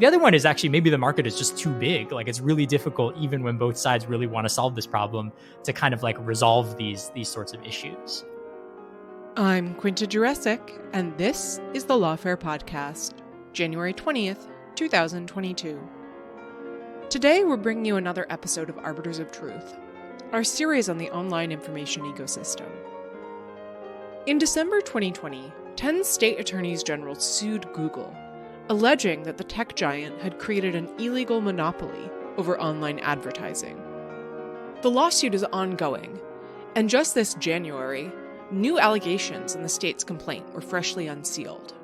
The other one is actually maybe the market is just too big. Like it's really difficult, even when both sides really want to solve this problem, to kind of like resolve these sorts of issues. I'm Quinta Jurecic, and this is the Lawfare Podcast, January 20th, 2022. Today, we're bringing you another episode of Arbiters of Truth, our series on the online information ecosystem. In December 2020, 10 state attorneys general sued Google, alleging that the tech giant had created an illegal monopoly over online advertising. The lawsuit is ongoing, and just this January, new allegations in the state's complaint were freshly unsealed.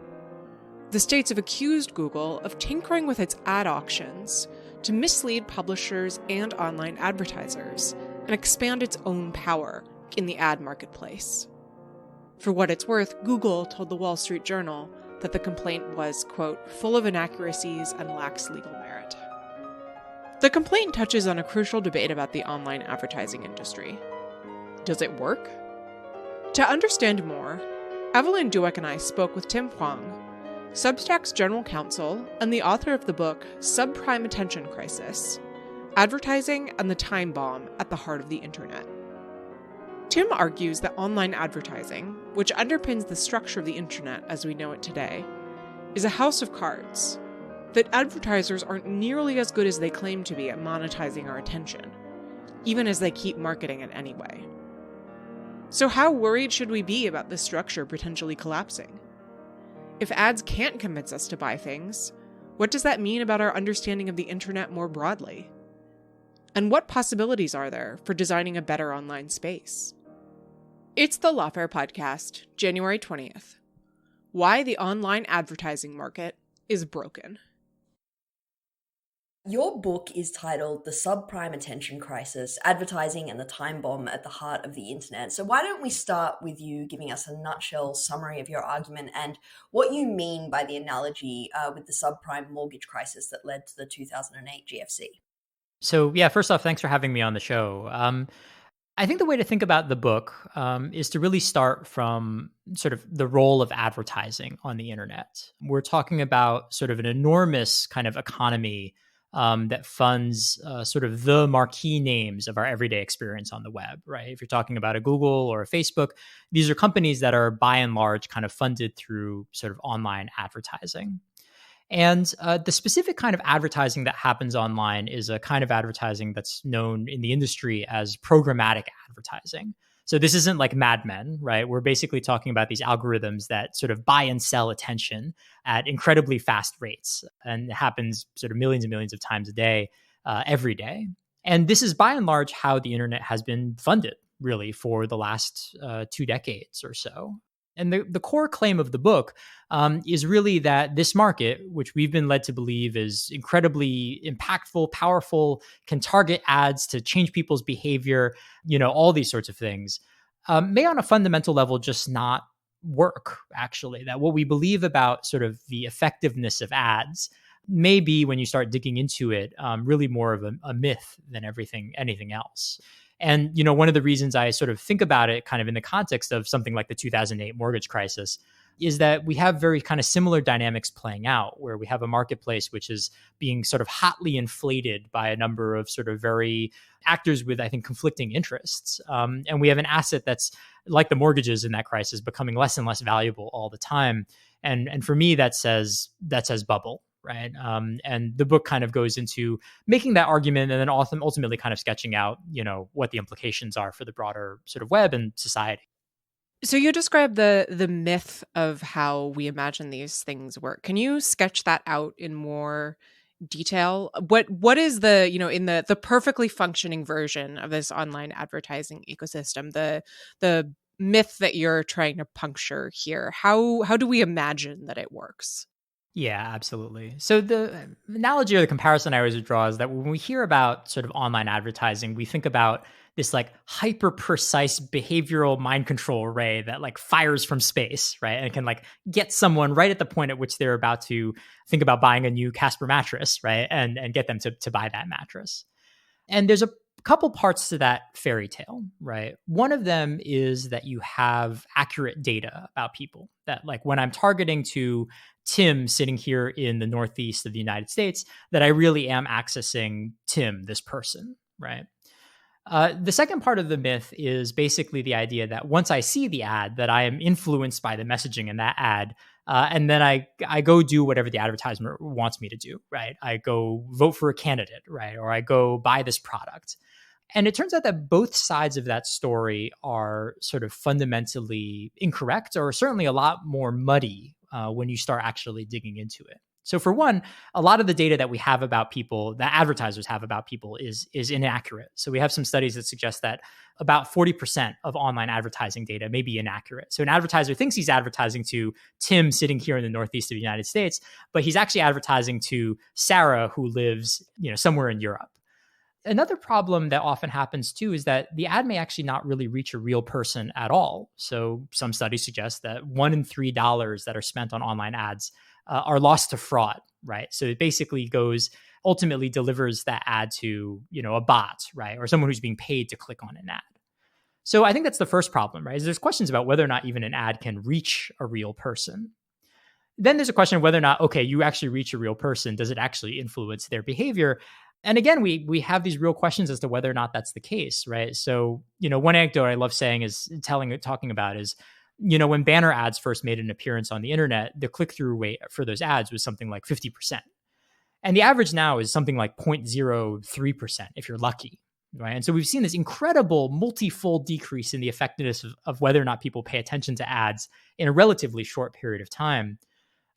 The states have accused Google of tinkering with its ad auctions to mislead publishers and online advertisers and expand its own power in the ad marketplace. For what it's worth, Google told the Wall Street Journal that the complaint was, quote, full of inaccuracies and lacks legal merit. The complaint touches on a crucial debate about the online advertising industry. Does it work? To understand more, Evelyn, Douek, and I spoke with Tim Hwang, Substack's general counsel and the author of the book Subprime Attention Crisis, Advertising and the Time Bomb at the Heart of the Internet. Tim argues that online advertising, which underpins the structure of the internet as we know it today, is a house of cards, that advertisers aren't nearly as good as they claim to be at monetizing our attention, even as they keep marketing it anyway. So how worried should we be about this structure potentially collapsing? If ads can't convince us to buy things, what does that mean about our understanding of the internet more broadly? And what possibilities are there for designing a better online space? It's the Lawfare Podcast, January 20th. Why the online advertising market is broken. Your book is titled The Subprime Attention Crisis, Advertising and the Time Bomb at the Heart of the Internet. So why don't we start with you giving us a nutshell summary of your argument and what you mean by the analogy with the subprime mortgage crisis that led to the 2008 GFC. So yeah, first off, thanks for having me on the show. I think the way to think about the book is to really start from sort of the role of advertising on the internet. We're talking about sort of an enormous kind of economy that funds sort of the marquee names of our everyday experience on the web, right? If you're talking about a Google or a Facebook, these are companies that are by and large kind of funded through sort of online advertising. And the specific kind of advertising that happens online is a kind of advertising that's known in the industry as programmatic advertising. So this isn't like Mad Men, right? We're basically talking about these algorithms that sort of buy and sell attention at incredibly fast rates. And it happens sort of millions and millions of times a day, every day. And this is by and large how the internet has been funded, really, for the last 2 decades or so. And the core claim of the book is really that this market, which we've been led to believe is incredibly impactful, powerful, can target ads to change people's behavior, all these sorts of things, may on a fundamental level just not work, actually. That what we believe about sort of the effectiveness of ads may be, when you start digging into it, really more of a myth than anything else. And, one of the reasons I sort of think about it kind of in the context of something like the 2008 mortgage crisis is that we have very kind of similar dynamics playing out, where we have a marketplace which is being sort of hotly inflated by a number of sort of very actors with, I think, conflicting interests. And we have an asset that's like the mortgages in that crisis, becoming less and less valuable all the time. And for me, that says bubble. Right. And the book kind of goes into making that argument and then ultimately kind of sketching out, what the implications are for the broader sort of web and society. So you described the myth of how we imagine these things work. Can you sketch that out in more detail? What is in the perfectly functioning version of this online advertising ecosystem, the myth that you're trying to puncture here? How do we imagine that it works? Yeah, absolutely. So the analogy or the comparison I always draw is that when we hear about sort of online advertising, we think about this like hyper precise behavioral mind control array that like fires from space, right? And it can like get someone right at the point at which they're about to think about buying a new Casper mattress, right? And get them to buy that mattress. And there's a couple parts to that fairy tale, right? One of them is that you have accurate data about people. That, like, when I'm targeting to Tim sitting here in the Northeast of the United States, that I really am accessing Tim, this person, right? The second part of the myth is basically the idea that once I see the ad, that I am influenced by the messaging in that ad, and then I go do whatever the advertisement wants me to do, right? I go vote for a candidate, right? Or I go buy this product. And it turns out that both sides of that story are sort of fundamentally incorrect, or certainly a lot more muddy when you start actually digging into it. So for one, a lot of the data that we have about people, that advertisers have about people, is inaccurate. So we have some studies that suggest that about 40% of online advertising data may be inaccurate. So an advertiser thinks he's advertising to Tim sitting here in the Northeast of the United States, but he's actually advertising to Sarah, who lives, somewhere in Europe. Another problem that often happens too is that the ad may actually not really reach a real person at all. So some studies suggest that $1 in $3 that are spent on online ads are lost to fraud, right? So it basically ultimately delivers that ad to, a bot, right? Or someone who's being paid to click on an ad. So I think that's the first problem, right? Is there's questions about whether or not even an ad can reach a real person. Then there's a question of whether or not, okay, you actually reach a real person. Does it actually influence their behavior? And again, we have these real questions as to whether or not that's the case, right? So, one anecdote I love saying talking about is, when banner ads first made an appearance on the internet, the click-through rate for those ads was something like 50%. And the average now is something like 0.03% if you're lucky, right? And so we've seen this incredible multi-fold decrease in the effectiveness of whether or not people pay attention to ads in a relatively short period of time.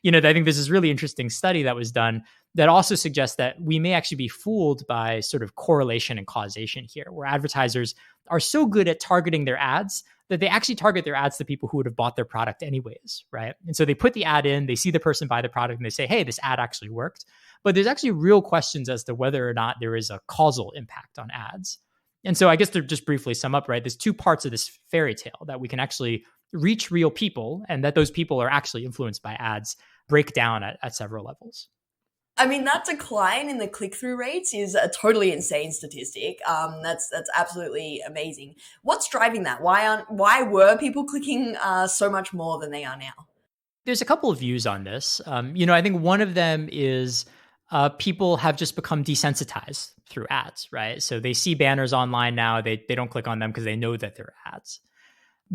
I think this is really interesting study that was done that also suggests that we may actually be fooled by sort of correlation and causation here, where advertisers are so good at targeting their ads that they actually target their ads to people who would have bought their product anyways, right? And so they put the ad in, they see the person buy the product, and they say, hey, this ad actually worked. But there's actually real questions as to whether or not there is a causal impact on ads. And so I guess to just briefly sum up, right, there's two parts of this fairy tale: that we can actually reach real people and that those people are actually influenced by ads, break down at several levels. I mean, that decline in the click-through rates is a totally insane statistic. That's absolutely amazing. What's driving that? Why were people clicking so much more than they are now? There's a couple of views on this. I think one of them is people have just become desensitized through ads, right? So they see banners online now, they don't click on them because they know that they're ads.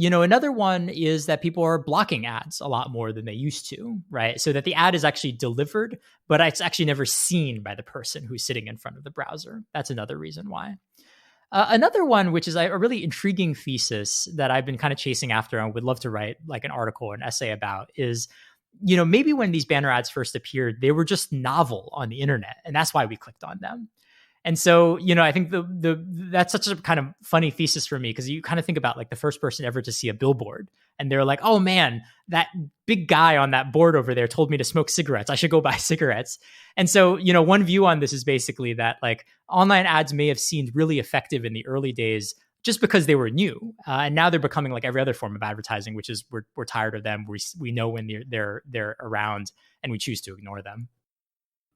Another one is that people are blocking ads a lot more than they used to, right? So that the ad is actually delivered, but it's actually never seen by the person who's sitting in front of the browser. That's another reason why. Another one, which is a really intriguing thesis that I've been kind of chasing after and would love to write like an article or an essay about, is, maybe when these banner ads first appeared, they were just novel on the internet, and that's why we clicked on them. And so, I think that's such a kind of funny thesis for me, because you kind of think about like the first person ever to see a billboard and they're like, oh man, that big guy on that board over there told me to smoke cigarettes. I should go buy cigarettes. And so, one view on this is basically that like online ads may have seemed really effective in the early days just because they were new. And now they're becoming like every other form of advertising, which is we're tired of them. We know when they're around and we choose to ignore them.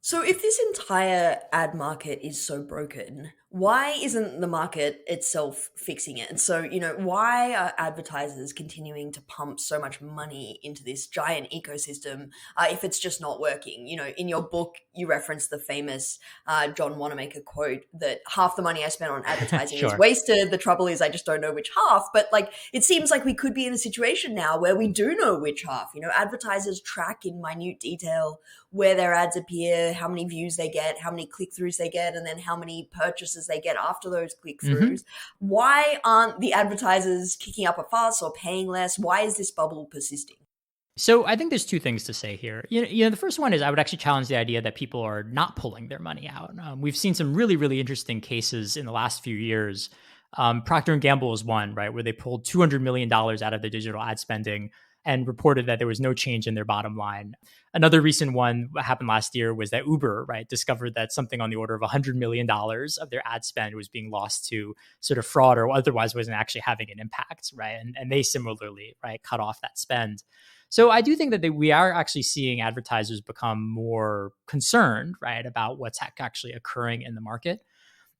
So if this entire ad market is so broken, why isn't the market itself fixing it? And so, why are advertisers continuing to pump so much money into this giant ecosystem if it's just not working? In your book, you reference the famous John Wanamaker quote that half the money I spent on advertising Sure. is wasted. The trouble is I just don't know which half. But it seems like we could be in a situation now where we do know which half. Advertisers track in minute detail where their ads appear, how many views they get, how many click-throughs they get, and then how many purchases they get after those click-throughs. Mm-hmm. Why aren't the advertisers kicking up a fuss or paying less? Why is this bubble persisting? So I think there's two things to say here. The first one is I would actually challenge the idea that people are not pulling their money out. We've seen some really, really interesting cases in the last few years. Procter & Gamble is one, right, where they pulled $200 million out of their digital ad spending and reported that there was no change in their bottom line. Another recent one that happened last year was that Uber, right, discovered that something on the order of $100 million of their ad spend was being lost to sort of fraud or otherwise wasn't actually having an impact, right? And they similarly, right, cut off that spend. So I do think that we are actually seeing advertisers become more concerned, right, about what's actually occurring in the market.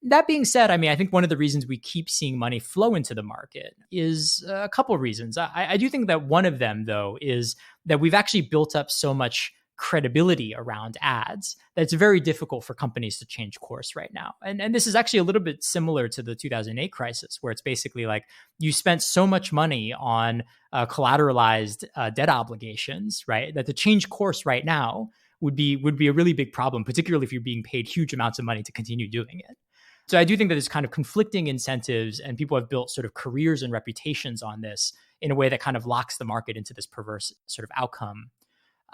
That being said, I mean, I think one of the reasons we keep seeing money flow into the market is a couple of reasons. I do think that one of them, though, is that we've actually built up so much credibility around ads that it's very difficult for companies to change course right now. And this is actually a little bit similar to the 2008 crisis, where it's basically like you spent so much money on collateralized debt obligations, right, that to change course right now would be a really big problem, particularly if you're being paid huge amounts of money to continue doing it. So I do think that there's kind of conflicting incentives, and people have built sort of careers and reputations on this in a way that kind of locks the market into this perverse sort of outcome.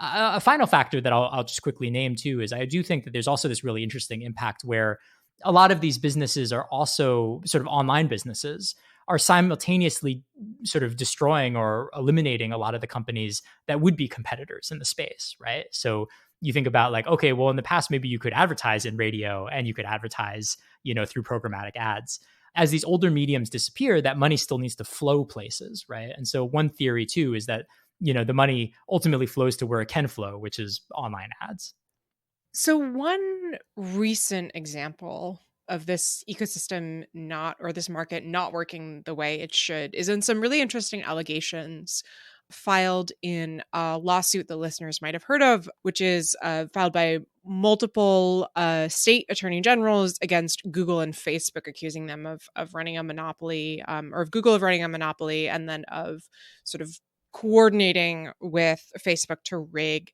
A final factor that I'll just quickly name too is I do think that there's also this really interesting impact where a lot of these businesses are also sort of online businesses are simultaneously sort of destroying or eliminating a lot of the companies that would be competitors in the space, right? So you think about like, okay, well, in the past, maybe you could advertise in radio and you could advertise, through programmatic ads. As these older mediums disappear, that money still needs to flow places, right? And so one theory too is that, the money ultimately flows to where it can flow, which is online ads. So one recent example of this ecosystem this market not working the way it should is in some really interesting allegations filed in a lawsuit that listeners might have heard of, which is filed by multiple state attorney generals against Google and Facebook, accusing them of running a monopoly, or of Google of running a monopoly, and then of sort of coordinating with Facebook to rig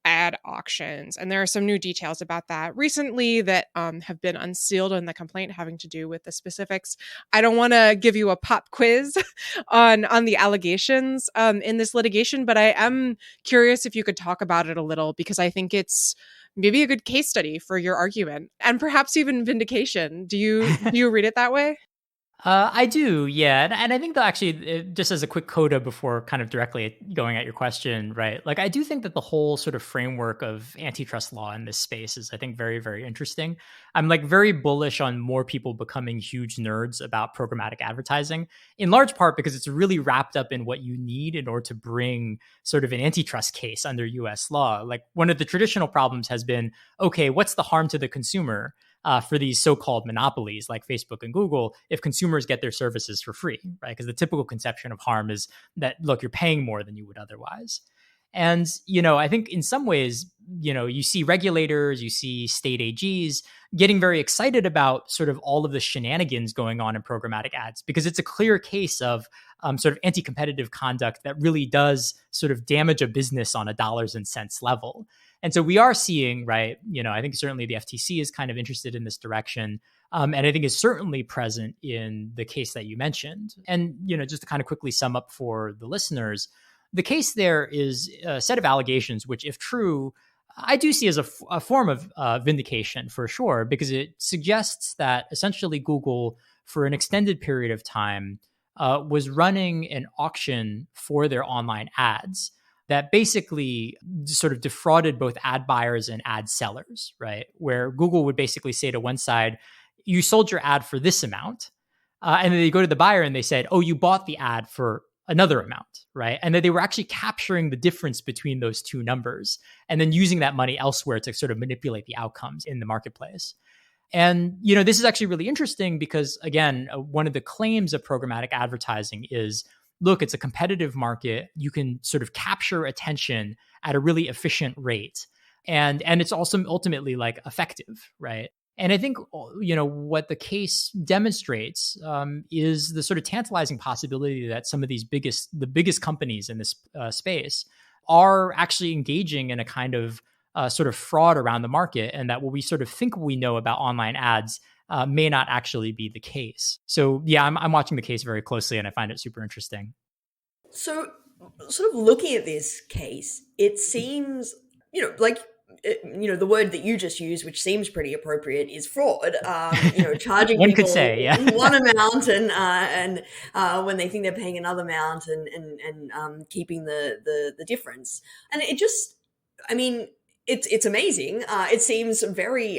ad auctions. And there are some new details about that recently that have been unsealed in the complaint, having to do with the specifics. I don't want to give you a pop quiz on the allegations in this litigation, but I am curious if you could talk about it a little, because I think it's maybe a good case study for your argument and perhaps even vindication. Do you read it that way? I do, yeah. And I think that actually, just as a quick coda before kind of directly going at your question, right? Like, I do think that the whole sort of framework of antitrust law in this space is, I think, very, very interesting. I'm like very bullish on more people becoming huge nerds about programmatic advertising, in large part because it's really wrapped up in what you need in order to bring sort of an antitrust case under US law. Like, one of the traditional problems has been, okay, what's the harm to the consumer? For these so-called monopolies like Facebook and Google, if consumers get their services for free, right? Because the typical conception of harm is that, look, you're paying more than you would otherwise. And, I think in some ways, you see regulators, you see state AGs getting very excited about sort of all of the shenanigans going on in programmatic ads, because it's a clear case of sort of anti-competitive conduct that really does sort of damage a business on a dollars and cents level. And so we are seeing, right, I think certainly the FTC is kind of interested in this direction. And I think is certainly present in the case that you mentioned. And, just to kind of quickly sum up for the listeners, the case there is a set of allegations, which, if true, I do see as a form of vindication for sure, because it suggests that essentially Google, for an extended period of time, was running an auction for their online ads that basically sort of defrauded both ad buyers and ad sellers, right? Where Google would basically say to one side, you sold your ad for this amount. And then they go to the buyer and they said, oh, you bought the ad for another amount, right? And then they were actually capturing the difference between those two numbers and then using that money elsewhere to sort of manipulate the outcomes in the marketplace. And, this is actually really interesting because, again, one of the claims of programmatic advertising is, look, it's a competitive market. You can sort of capture attention at a really efficient rate. And it's also ultimately like effective, right? And I think, what the case demonstrates is the sort of tantalizing possibility that some of the biggest companies in this space are actually engaging in a kind of sort of fraud around the market, and that what we sort of think we know about online ads may not actually be the case. So yeah, I'm watching the case very closely, and I find it super interesting. So, sort of looking at this case, it seems, the word that you just used, which seems pretty appropriate, is fraud. Charging One people could say, yeah. one amount and when they think they're paying another amount, and keeping the difference. And it just, it's amazing. It seems very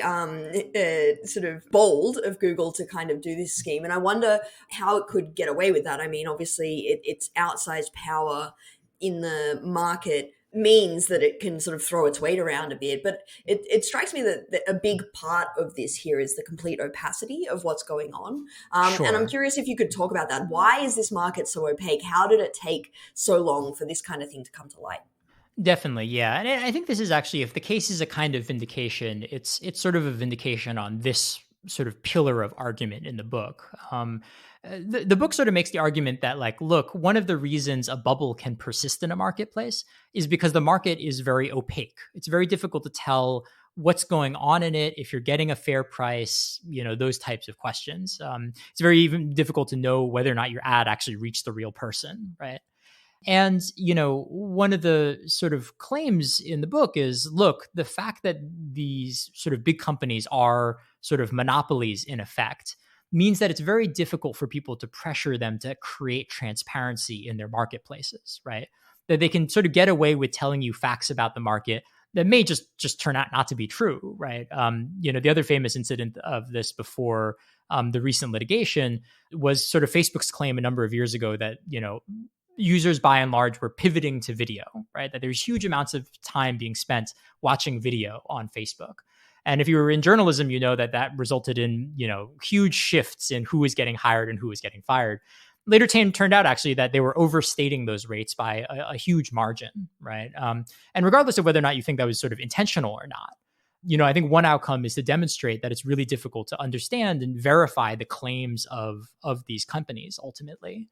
sort of bold of Google to kind of do this scheme, and I wonder how it could get away with that. I mean, obviously, it's outsized power in the market means that it can sort of throw its weight around a bit. But it strikes me that a big part of this here is the complete opacity of what's going on. And I'm Sure. curious if you could talk about that. Why is this market so opaque? How did it take so long for this kind of thing to come to light? Definitely, yeah. And I think this is actually, if the case is a kind of vindication, it's sort of a vindication on this sort of pillar of argument in the book. The book sort of makes the argument that, like, look, one of the reasons a bubble can persist in a marketplace is because the market is very opaque. It's very difficult to tell what's going on in it, if you're getting a fair price, those types of questions. It's very even difficult to know whether or not your ad actually reached the real person, right? And, one of the sort of claims in the book is, look, the fact that these sort of big companies are sort of monopolies in effect means that it's very difficult for people to pressure them to create transparency in their marketplaces, right? That they can sort of get away with telling you facts about the market that may just turn out not to be true, right? The other famous incident of this before the recent litigation was sort of Facebook's claim a number of years ago that, users by and large were pivoting to video, right? That there's huge amounts of time being spent watching video on Facebook. And if you were in journalism, you know that resulted in, huge shifts in who was getting hired and who was getting fired. Later turned out actually that they were overstating those rates by a huge margin, right? And regardless of whether or not you think that was sort of intentional or not, I think one outcome is to demonstrate that it's really difficult to understand and verify the claims of these companies ultimately.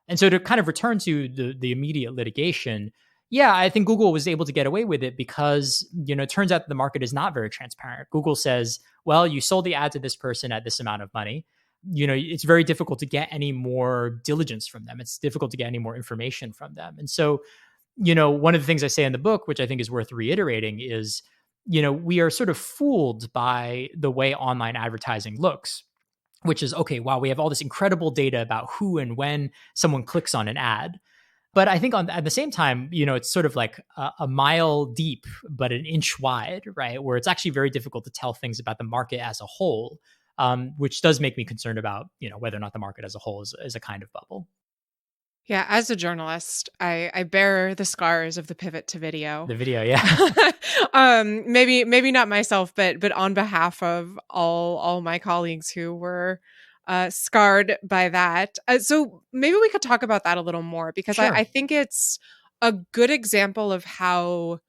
And so to kind of return to the immediate litigation, yeah, I think Google was able to get away with it because, it turns out that the market is not very transparent. Google says, well, you sold the ad to this person at this amount of money. It's very difficult to get any more diligence from them. It's difficult to get any more information from them. And so, one of the things I say in the book, which I think is worth reiterating, is, we are sort of fooled by the way online advertising looks, which is, okay, wow, we have all this incredible data about who and when someone clicks on an ad. But I think at the same time, it's sort of like a mile deep, but an inch wide, right? Where it's actually very difficult to tell things about the market as a whole, which does make me concerned about, whether or not the market as a whole is a kind of bubble. Yeah, as a journalist, I bear the scars of the pivot to video. The video, yeah. Maybe not myself, but on behalf of all my colleagues who were scarred by that. So maybe we could talk about that a little more, because Sure. I think it's a good example of how,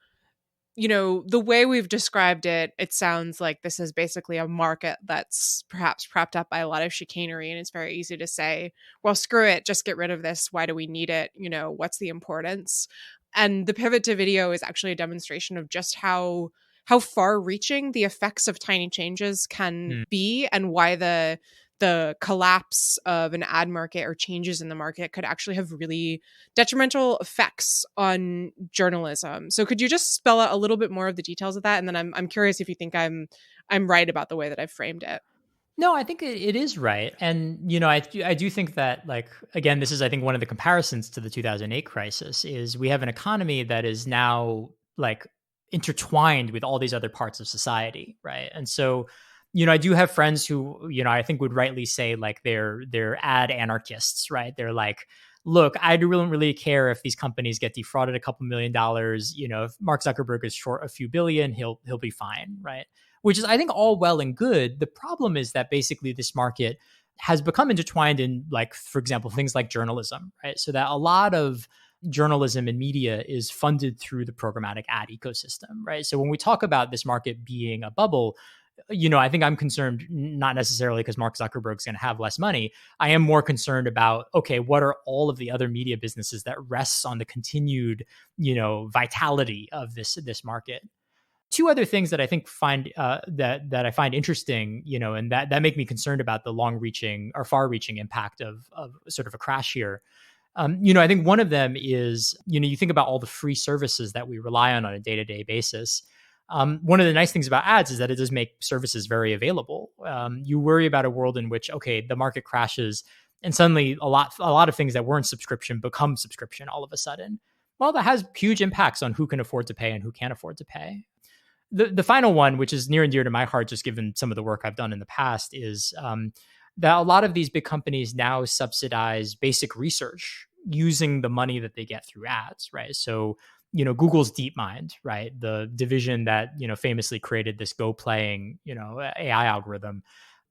the way we've described it, it sounds like this is basically a market that's perhaps propped up by a lot of chicanery. And it's very easy to say, well, screw it, just get rid of this. Why do we need it? What's the importance? And the pivot to video is actually a demonstration of just how far reaching the effects of tiny changes can be, and why the collapse of an ad market or changes in the market could actually have really detrimental effects on journalism. So could you just spell out a little bit more of the details of that? And then I'm curious if you think I'm right about the way that I've framed it. No, I think it is right. And, I do think that, like, again, this is, I think, one of the comparisons to the 2008 crisis is we have an economy that is now, like, intertwined with all these other parts of society, right? And so, I do have friends who, I think would rightly say, like, they're ad anarchists, right? They're like, look, I don't really care if these companies get defrauded a couple $1 million. If Mark Zuckerberg is short a few billion, he'll be fine, right? Which is, I think, all well and good. The problem is that basically this market has become intertwined in, like, for example, things like journalism, right? So that a lot of journalism and media is funded through the programmatic ad ecosystem, right? So when we talk about this market being a bubble, I think I'm concerned not necessarily because Mark Zuckerberg's going to have less money. I am more concerned about, okay, what are all of the other media businesses that rests on the continued, vitality of this market? Two other things that I think that I find interesting, and that make me concerned about the long-reaching or far-reaching impact of sort of a crash here. I think one of them is, you think about all the free services that we rely on a day-to-day basis. One of the nice things about ads is that it does make services very available. You worry about a world in which, okay, the market crashes and suddenly a lot of things that weren't subscription become subscription all of a sudden. Well, that has huge impacts on who can afford to pay and who can't afford to pay. The final one, which is near and dear to my heart, just given some of the work I've done in the past, is that a lot of these big companies now subsidize basic research using the money that they get through ads, right? So, Google's DeepMind, right? The division that, famously created this Go playing, AI algorithm,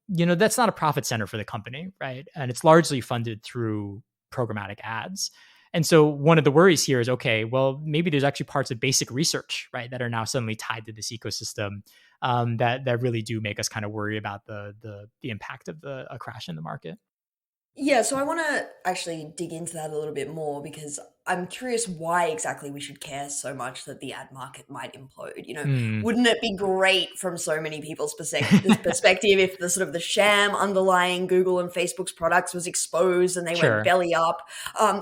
that's not a profit center for the company, right? And it's largely funded through programmatic ads. And so one of the worries here is, okay, well, maybe there's actually parts of basic research, right, that are now suddenly tied to this ecosystem that really do make us kind of worry about the impact of a crash in the market. Yeah, so I want to actually dig into that a little bit more because I'm curious why exactly we should care so much that the ad market might implode. Hmm. Wouldn't it be great from so many people's perspective if the sort of the sham underlying Google and Facebook's products was exposed and they Sure. went belly up?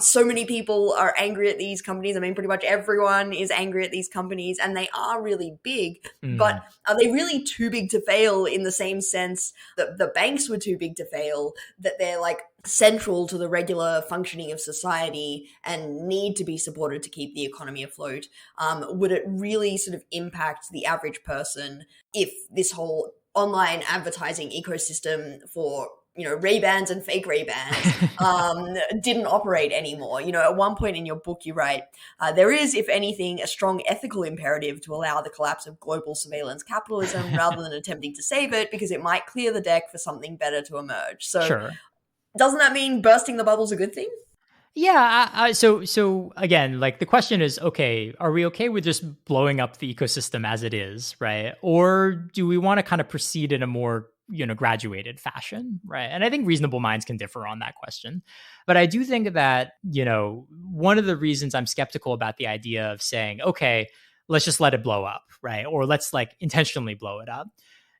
So many people are angry at these companies. I mean, pretty much everyone is angry at these companies, and they are really big. But are they really too big to fail in the same sense that the banks were too big to fail, that they're like central to the regular functioning of society and need to be supported to keep the economy afloat? Would it really sort of impact the average person if this whole online advertising ecosystem for Ray-Bans and fake Ray-Bans didn't operate anymore? At one point in your book you write, there is, if anything, a strong ethical imperative to allow the collapse of global surveillance capitalism rather than attempting to save it, because it might clear the deck for something better to emerge. So Sure. Doesn't that mean bursting the bubble's a good thing? Yeah. So again, like the question is, okay, are we okay with just blowing up the ecosystem as it is, right? Or do we want to kind of proceed in a more, graduated fashion, right? And I think reasonable minds can differ on that question. But I do think that, one of the reasons I'm skeptical about the idea of saying, okay, let's just let it blow up, right? Or let's like intentionally blow it up,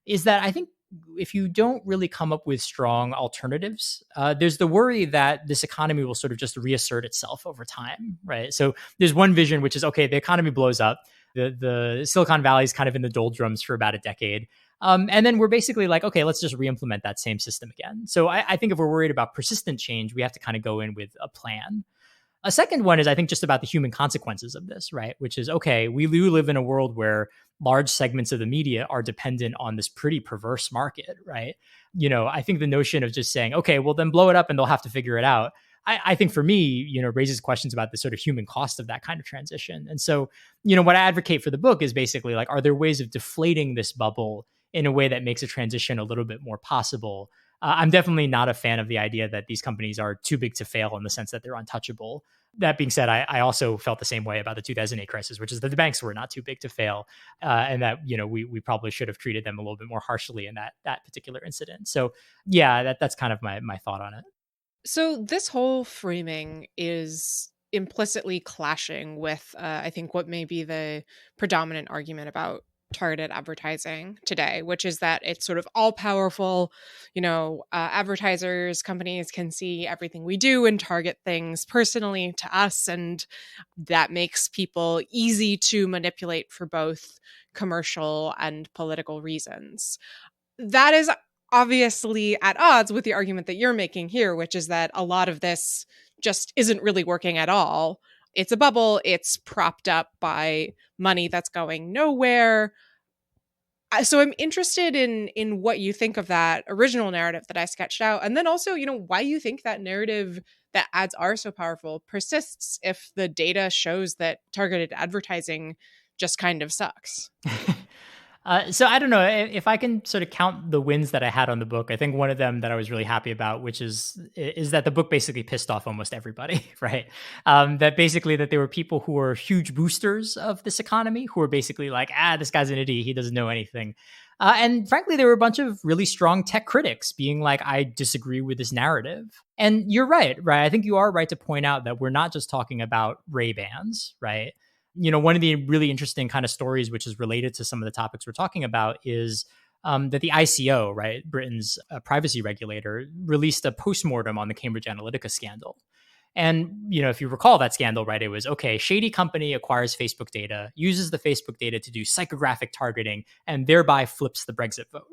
is that I think if you don't really come up with strong alternatives, there's the worry that this economy will sort of just reassert itself over time, right? So there's one vision, which is, okay, the economy blows up. The Silicon Valley is kind of in the doldrums for about a decade. And then we're basically like, okay, let's just re-implement that same system again. So I think if we're worried about persistent change, we have to kind of go in with a plan. A second one is, I think, just about the human consequences of this, right? Which is, okay, we do live in a world where large segments of the media are dependent on this pretty perverse market, right? I think the notion of just saying, okay, well, then blow it up and they'll have to figure it out, I think for me, raises questions about the sort of human cost of that kind of transition. And so, what I advocate for the book is basically like, are there ways of deflating this bubble in a way that makes a transition a little bit more possible? I'm definitely not a fan of the idea that these companies are too big to fail in the sense that they're untouchable. That being said, I also felt the same way about the 2008 crisis, which is that the banks were not too big to fail, and that we probably should have treated them a little bit more harshly in that particular incident. So yeah, that's kind of my thought on it. So this whole framing is implicitly clashing with, I think, what may be the predominant argument about targeted advertising today, which is that it's sort of all powerful. Advertisers, companies can see everything we do and target things personally to us. And that makes people easy to manipulate for both commercial and political reasons. That is obviously at odds with the argument that you're making here, which is that a lot of this just isn't really working at all. It's a bubble. It's propped up by money that's going nowhere. So I'm interested in what you think of that original narrative that I sketched out. And then also, why you think that narrative that ads are so powerful persists if the data shows that targeted advertising just kind of sucks. So I don't know if I can sort of count the wins that I had on the book. I think one of them that I was really happy about, which is that the book basically pissed off almost everybody, right? That basically that there were people who were huge boosters of this economy who were basically like, this guy's an idiot. He doesn't know anything. And frankly, there were a bunch of really strong tech critics being like, I disagree with this narrative. And you're right? I think you are right to point out that we're not just talking about Ray-Bans, right? One of the really interesting kind of stories, which is related to some of the topics we're talking about, is that the ICO, right, Britain's privacy regulator, released a postmortem on the Cambridge Analytica scandal. And, if you recall that scandal, right, it was, okay, shady company acquires Facebook data, uses the Facebook data to do psychographic targeting, and thereby flips the Brexit vote.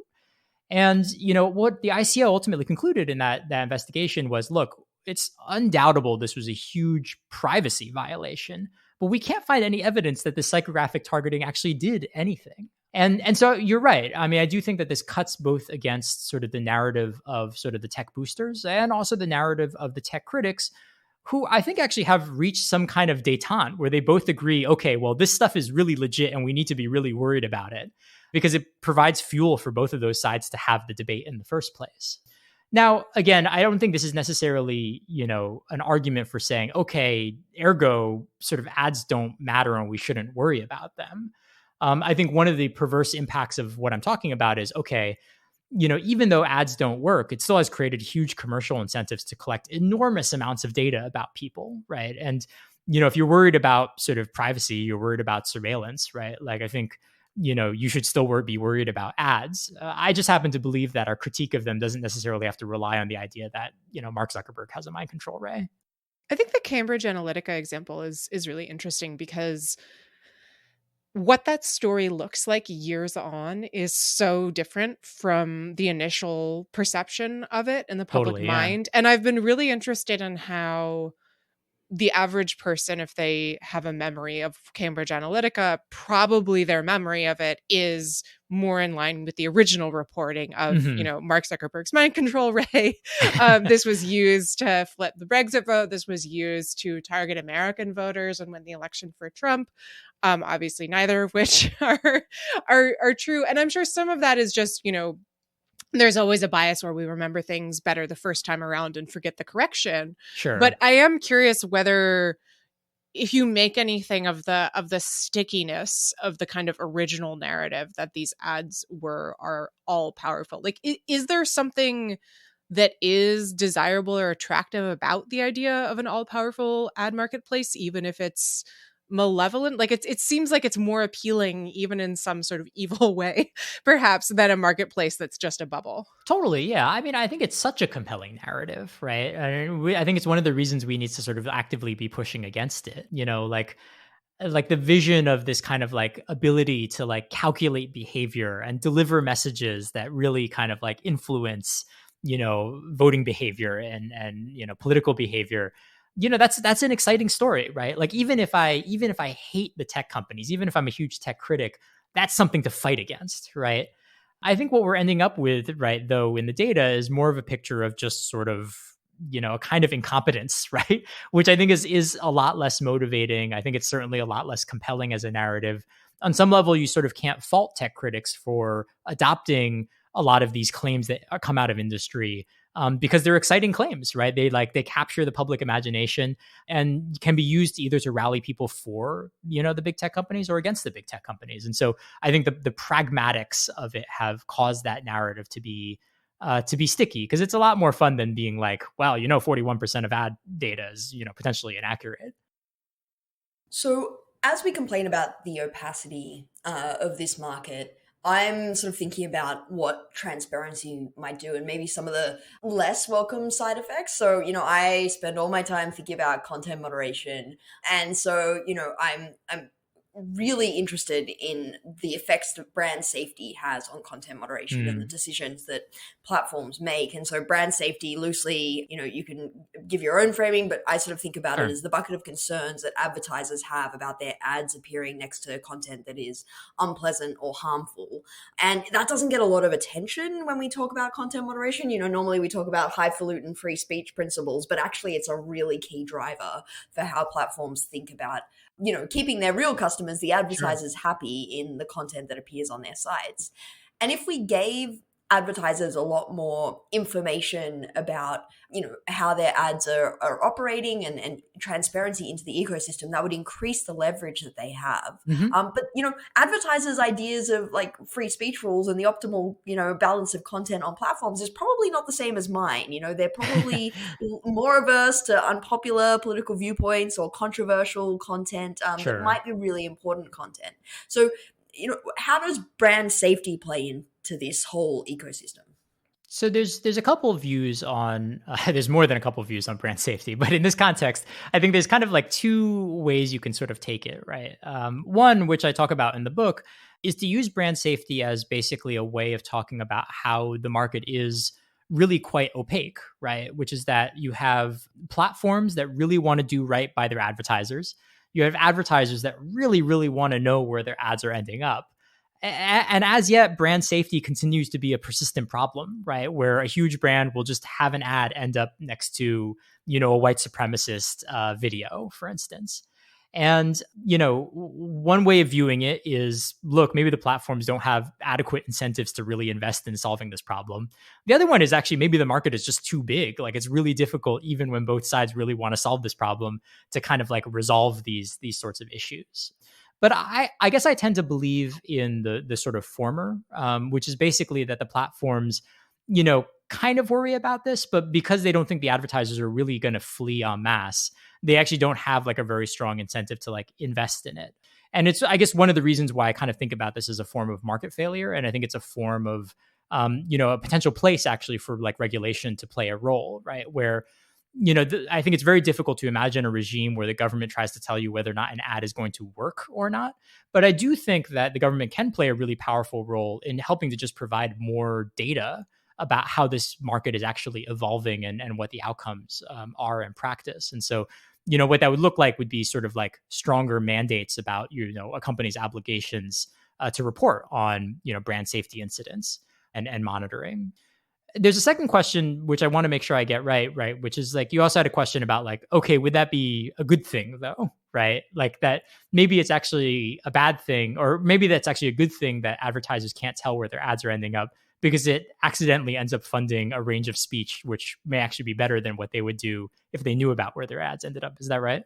And, what the ICO ultimately concluded in that investigation was, look, it's undoubtable this was a huge privacy violation, but we can't find any evidence that the psychographic targeting actually did anything. And so you're right. I mean, I do think that this cuts both against sort of the narrative of sort of the tech boosters and also the narrative of the tech critics, who I think actually have reached some kind of détente where they both agree, okay, well, this stuff is really legit and we need to be really worried about it because it provides fuel for both of those sides to have the debate in the first place. Now, again, I don't think this is necessarily, an argument for saying, okay, ergo sort of ads don't matter and we shouldn't worry about them. I think one of the perverse impacts of what I'm talking about is, okay, even though ads don't work, it still has created huge commercial incentives to collect enormous amounts of data about people, right? And, if you're worried about sort of privacy, you're worried about surveillance, right? Like, I think, you should still be worried about ads. I just happen to believe that our critique of them doesn't necessarily have to rely on the idea that, Mark Zuckerberg has a mind control ray. I think the Cambridge Analytica example is really interesting because what that story looks like years on is so different from the initial perception of it in the public Totally, mind. And I've been really interested in how the average person, if they have a memory of Cambridge Analytica, probably their memory of it is more in line with the original reporting of, Mark Zuckerberg's mind control ray. This was used to flip the Brexit vote. This was used to target American voters and win the election for Trump. Obviously, neither of which are true. And I'm sure some of that is just, there's always a bias where we remember things better the first time around and forget the correction. Sure. But I am curious whether if you make anything of the stickiness of the kind of original narrative that these ads are all powerful. Like, is there something that is desirable or attractive about the idea of an all powerful ad marketplace, even if it's malevolent? Like, it seems like it's more appealing, even in some sort of evil way, perhaps, than a marketplace that's just a bubble. Totally, yeah. I mean, I think it's such a compelling narrative, right? I think it's one of the reasons we need to sort of actively be pushing against it. Like the vision of this kind of like ability to like calculate behavior and deliver messages that really kind of like influence, voting behavior and political behavior. That's an exciting story, right? Like even if I hate the tech companies, even if I'm a huge tech critic, that's something to fight against, right? I think what we're ending up with, right, though, in the data is more of a picture of just sort of, a kind of incompetence, right? Which I think is a lot less motivating. I think it's certainly a lot less compelling as a narrative. On some level, you sort of can't fault tech critics for adopting a lot of these claims that come out of industry. Because they're exciting claims, right? They capture the public imagination and can be used either to rally people for, the big tech companies or against the big tech companies. And so I think the pragmatics of it have caused that narrative to be sticky, because it's a lot more fun than being like, well, 41% of ad data is, potentially inaccurate. So as we complain about the opacity of this market, I'm sort of thinking about what transparency might do and maybe some of the less welcome side effects. So, I spend all my time thinking about content moderation. And so, I'm really interested in the effects that brand safety has on content moderation and the decisions that platforms make. And so brand safety loosely, you can give your own framing, but I sort of think about it as the bucket of concerns that advertisers have about their ads appearing next to content that is unpleasant or harmful. And that doesn't get a lot of attention when we talk about content moderation. Normally we talk about highfalutin free speech principles, but actually it's a really key driver for how platforms think about keeping their real customers, the advertisers, happy in the content that appears on their sites. And if we gave advertisers a lot more information about, how their ads are operating and transparency into the ecosystem, that would increase the leverage that they have. But, advertisers' ideas of like free speech rules and the optimal, balance of content on platforms is probably not the same as mine. They're probably more averse to unpopular political viewpoints or controversial content that might be really important content. So, how does brand safety play into this whole ecosystem? So there's a couple of views on, there's more than a couple of views on brand safety, but in this context, I think there's kind of like two ways you can sort of take it, right? One, which I talk about in the book, is to use brand safety as basically a way of talking about how the market is really quite opaque, right? Which is that you have platforms that really want to do right by their advertisers. You have advertisers that really, really want to know where their ads are ending up. And as yet, brand safety continues to be a persistent problem, right? Where a huge brand will just have an ad end up next to, a white supremacist video, for instance. And, one way of viewing it is, look, maybe the platforms don't have adequate incentives to really invest in solving this problem. The other one is actually maybe the market is just too big. Like it's really difficult, even when both sides really want to solve this problem, to kind of like resolve these sorts of issues. But I guess I tend to believe in the sort of former, which is basically that the platforms, kind of worry about this, but because they don't think the advertisers are really going to flee en masse, they actually don't have like a very strong incentive to like invest in it. And it's, I guess, one of the reasons why I kind of think about this as a form of market failure. And I think it's a form of, a potential place actually for like regulation to play a role, right? Where, I think it's very difficult to imagine a regime where the government tries to tell you whether or not an ad is going to work or not. But I do think that the government can play a really powerful role in helping to just provide more data about how this market is actually evolving and what the outcomes are in practice. And so, what that would look like would be sort of like stronger mandates about, a company's obligations to report on, brand safety incidents and monitoring. There's a second question, which I want to make sure I get right, which is like, you also had a question about like, okay, would that be a good thing though, right? Like that maybe it's actually a bad thing, or maybe that's actually a good thing that advertisers can't tell where their ads are ending up because it accidentally ends up funding a range of speech, which may actually be better than what they would do if they knew about where their ads ended up. Is that right?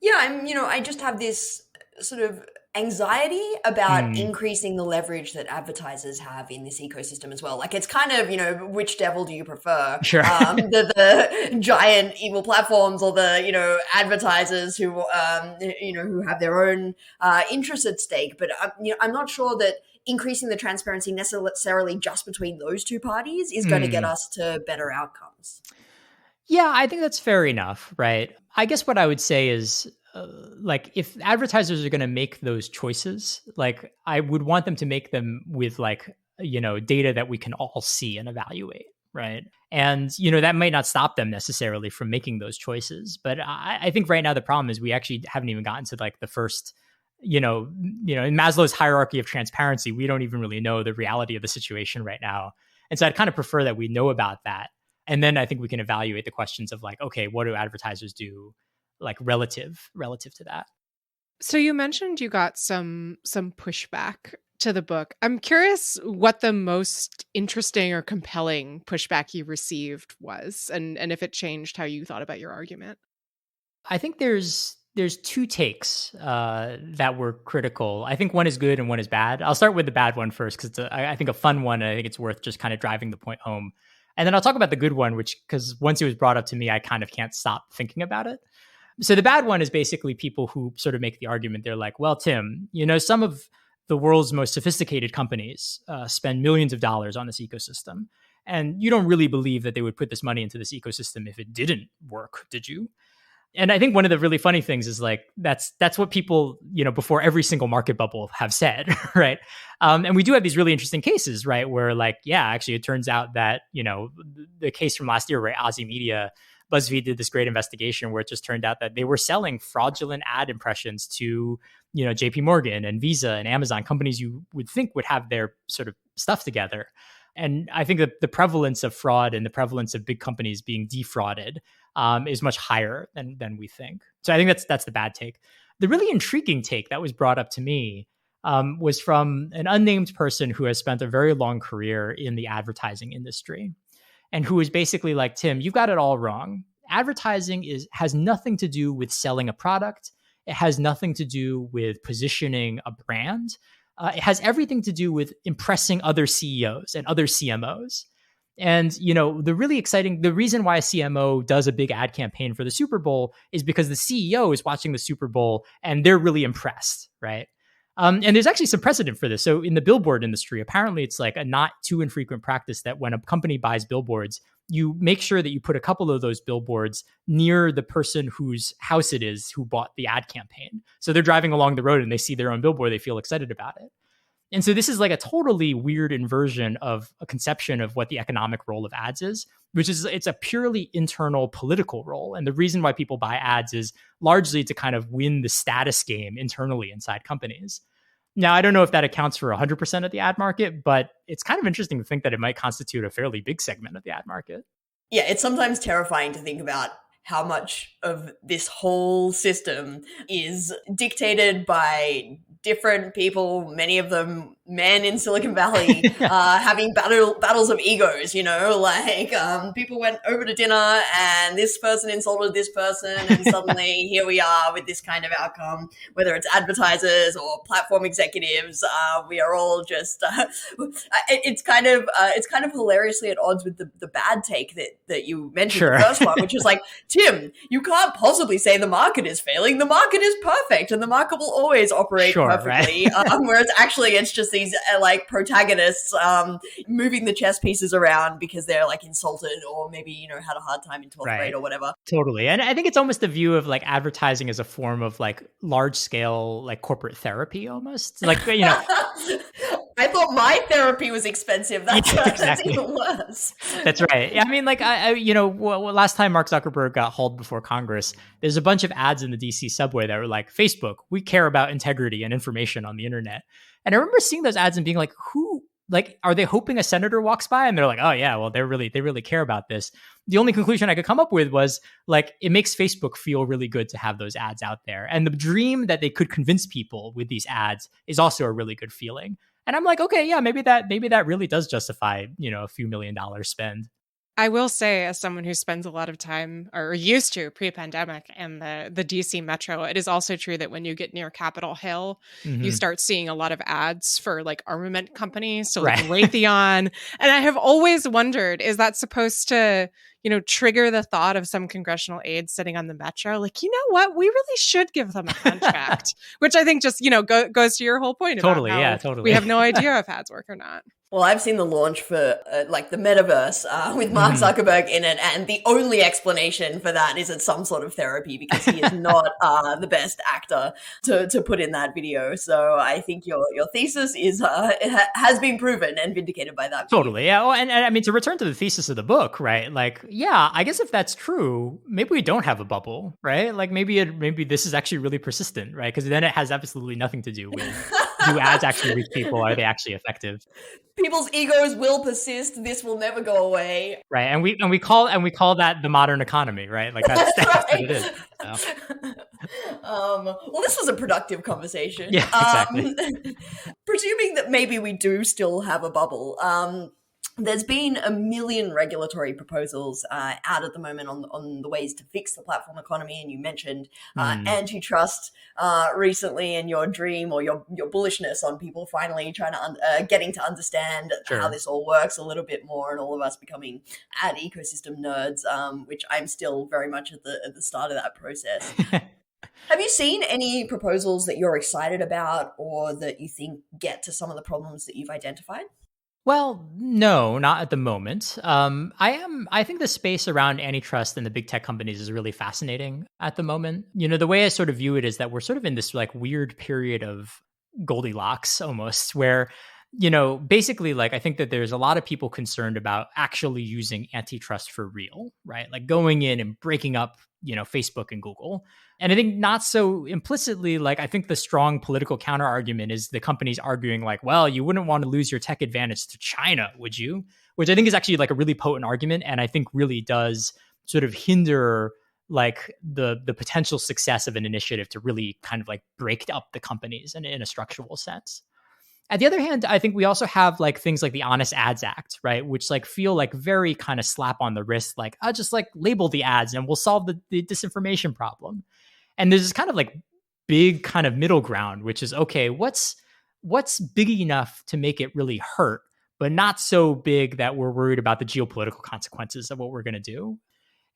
Yeah, I just have this sort of anxiety about increasing the leverage that advertisers have in this ecosystem as well. Like it's kind of, which devil do you prefer? Sure. The giant evil platforms or the, advertisers who, who have their own interests at stake. But, I'm not sure that increasing the transparency necessarily just between those two parties is going to get us to better outcomes. Yeah, I think that's fair enough, right? I guess what I would say is, like, if advertisers are going to make those choices, like, I would want them to make them with, like, data that we can all see and evaluate, right? And, that might not stop them necessarily from making those choices. But I think right now the problem is we actually haven't even gotten to, like, the first, in Maslow's hierarchy of transparency, we don't even really know the reality of the situation right now. And so I'd kind of prefer that we know about that. And then I think we can evaluate the questions of like, okay, what do advertisers do like relative to that? So you mentioned you got some pushback to the book. I'm curious what the most interesting or compelling pushback you received was, and if it changed how you thought about your argument. I think there's two takes that were critical. I think one is good and one is bad. I'll start with the bad one first because it's I think a fun one. And I think it's worth just kind of driving the point home. And then I'll talk about the good one, which, because once it was brought up to me, I kind of can't stop thinking about it. So the bad one is basically people who sort of make the argument. They're like, well, Tim, some of the world's most sophisticated companies spend millions of dollars on this ecosystem. And you don't really believe that they would put this money into this ecosystem if it didn't work, did you? And I think one of the really funny things is like, that's what people, before every single market bubble have said, right? And we do have these really interesting cases, right? Where like, yeah, actually it turns out that, the case from last year, right? Aussie Media, BuzzFeed did this great investigation where it just turned out that they were selling fraudulent ad impressions to, JP Morgan and Visa and Amazon, companies you would think would have their sort of stuff together. And I think that the prevalence of fraud and the prevalence of big companies being defrauded is much higher than we think. So I think that's the bad take. The really intriguing take that was brought up to me was from an unnamed person who has spent a very long career in the advertising industry and who is basically like, Tim, you've got it all wrong. Advertising has nothing to do with selling a product. It has nothing to do with positioning a brand. It has everything to do with impressing other CEOs and other CMOs. And, the reason why a CMO does a big ad campaign for the Super Bowl is because the CEO is watching the Super Bowl and they're really impressed, right? And there's actually some precedent for this. So in the billboard industry, apparently it's like a not too infrequent practice that when a company buys billboards, you make sure that you put a couple of those billboards near the person whose house it is who bought the ad campaign. So they're driving along the road and they see their own billboard, they feel excited about it. And so this is like a totally weird inversion of a conception of what the economic role of ads is, which is it's a purely internal political role. And the reason why people buy ads is largely to kind of win the status game internally inside companies. Now, I don't know if that accounts for 100% of the ad market, but it's kind of interesting to think that it might constitute a fairly big segment of the ad market. Yeah, it's sometimes terrifying to think about how much of this whole system is dictated by different people, many of them men in Silicon Valley, having battles of egos, people went over to dinner and this person insulted this person and suddenly here we are with this kind of outcome, whether it's advertisers or platform executives. We are all just, it's kind of hilariously at odds with the bad take that you mentioned, Sure. the first one, which is like, Tim, you can't possibly say the market is failing. The market is perfect and the market will always operate perfectly. Right? Whereas actually it's just these protagonists moving the chess pieces around because they're like insulted or maybe, had a hard time in 12th grade or whatever. Totally. And I think it's almost the view of like advertising as a form of like large scale, like corporate therapy almost. Like, I thought my therapy was expensive. That's exactly. That's even worse. That's right. I mean, like, last time Mark Zuckerberg got hauled before Congress, there's a bunch of ads in the DC subway that were like, Facebook, we care about integrity and information on the internet. And I remember seeing those ads and being like, are they hoping a senator walks by? And they're like, oh yeah, well, they really care about this. The only conclusion I could come up with was like, it makes Facebook feel really good to have those ads out there. And the dream that they could convince people with these ads is also a really good feeling. And I'm like, okay, yeah, maybe that really does justify, a few $1 million spend. I will say, as someone who spends a lot of time, or used to pre-pandemic, in the DC metro, it is also true that when you get near Capitol Hill, you start seeing a lot of ads for like armament companies, so like Raytheon. And I have always wondered, is that supposed to, trigger the thought of some congressional aide sitting on the metro? Like, you know what? We really should give them a contract, which I think just, goes to your whole point. Totally, about how totally. We have no idea if ads work or not. Well, I've seen the launch for the metaverse with Mark Zuckerberg in it, and the only explanation for that is it's some sort of therapy because he is not the best actor to put in that video. So I think your thesis is has been proven and vindicated by that. Totally, yeah. Well, and I mean, to return to the thesis of the book, right? Like, yeah, I guess if that's true, maybe we don't have a bubble, right? Like maybe this is actually really persistent, right? Because then it has absolutely nothing to do with do ads actually reach people? Are they actually effective? People's egos will persist. This will never go away. Right. And we call that the modern economy, right? Like that's right. what it is. So. Well, this was a productive conversation. Yeah, exactly. Presuming that maybe we do still have a bubble, there's been a million regulatory proposals out at the moment on the ways to fix the platform economy, and you mentioned antitrust recently, and your dream or your bullishness on people finally trying to getting to understand how this all works a little bit more, and all of us becoming ad ecosystem nerds, which I'm still very much at the start of that process. Have you seen any proposals that you're excited about or that you think get to some of the problems that you've identified? Well, no, not at the moment. I think the space around antitrust and the big tech companies is really fascinating at the moment. The way I sort of view it is that we're sort of in this like weird period of Goldilocks almost, where, basically like I think that there's a lot of people concerned about actually using antitrust for real, right? Like going in and breaking up, Facebook and Google. And I think not so implicitly, like I think the strong political counter argument is the companies arguing like, well, you wouldn't want to lose your tech advantage to China, would you? Which I think is actually like a really potent argument, and I think really does sort of hinder like the potential success of an initiative to really kind of like break up the companies in a structural sense. At the other hand, I think we also have like things like the Honest Ads Act, right? Which like feel like very kind of slap on the wrist, like, I'll just like label the ads and we'll solve the disinformation problem. And there's this kind of like big kind of middle ground, which is, okay, what's big enough to make it really hurt, but not so big that we're worried about the geopolitical consequences of what we're going to do.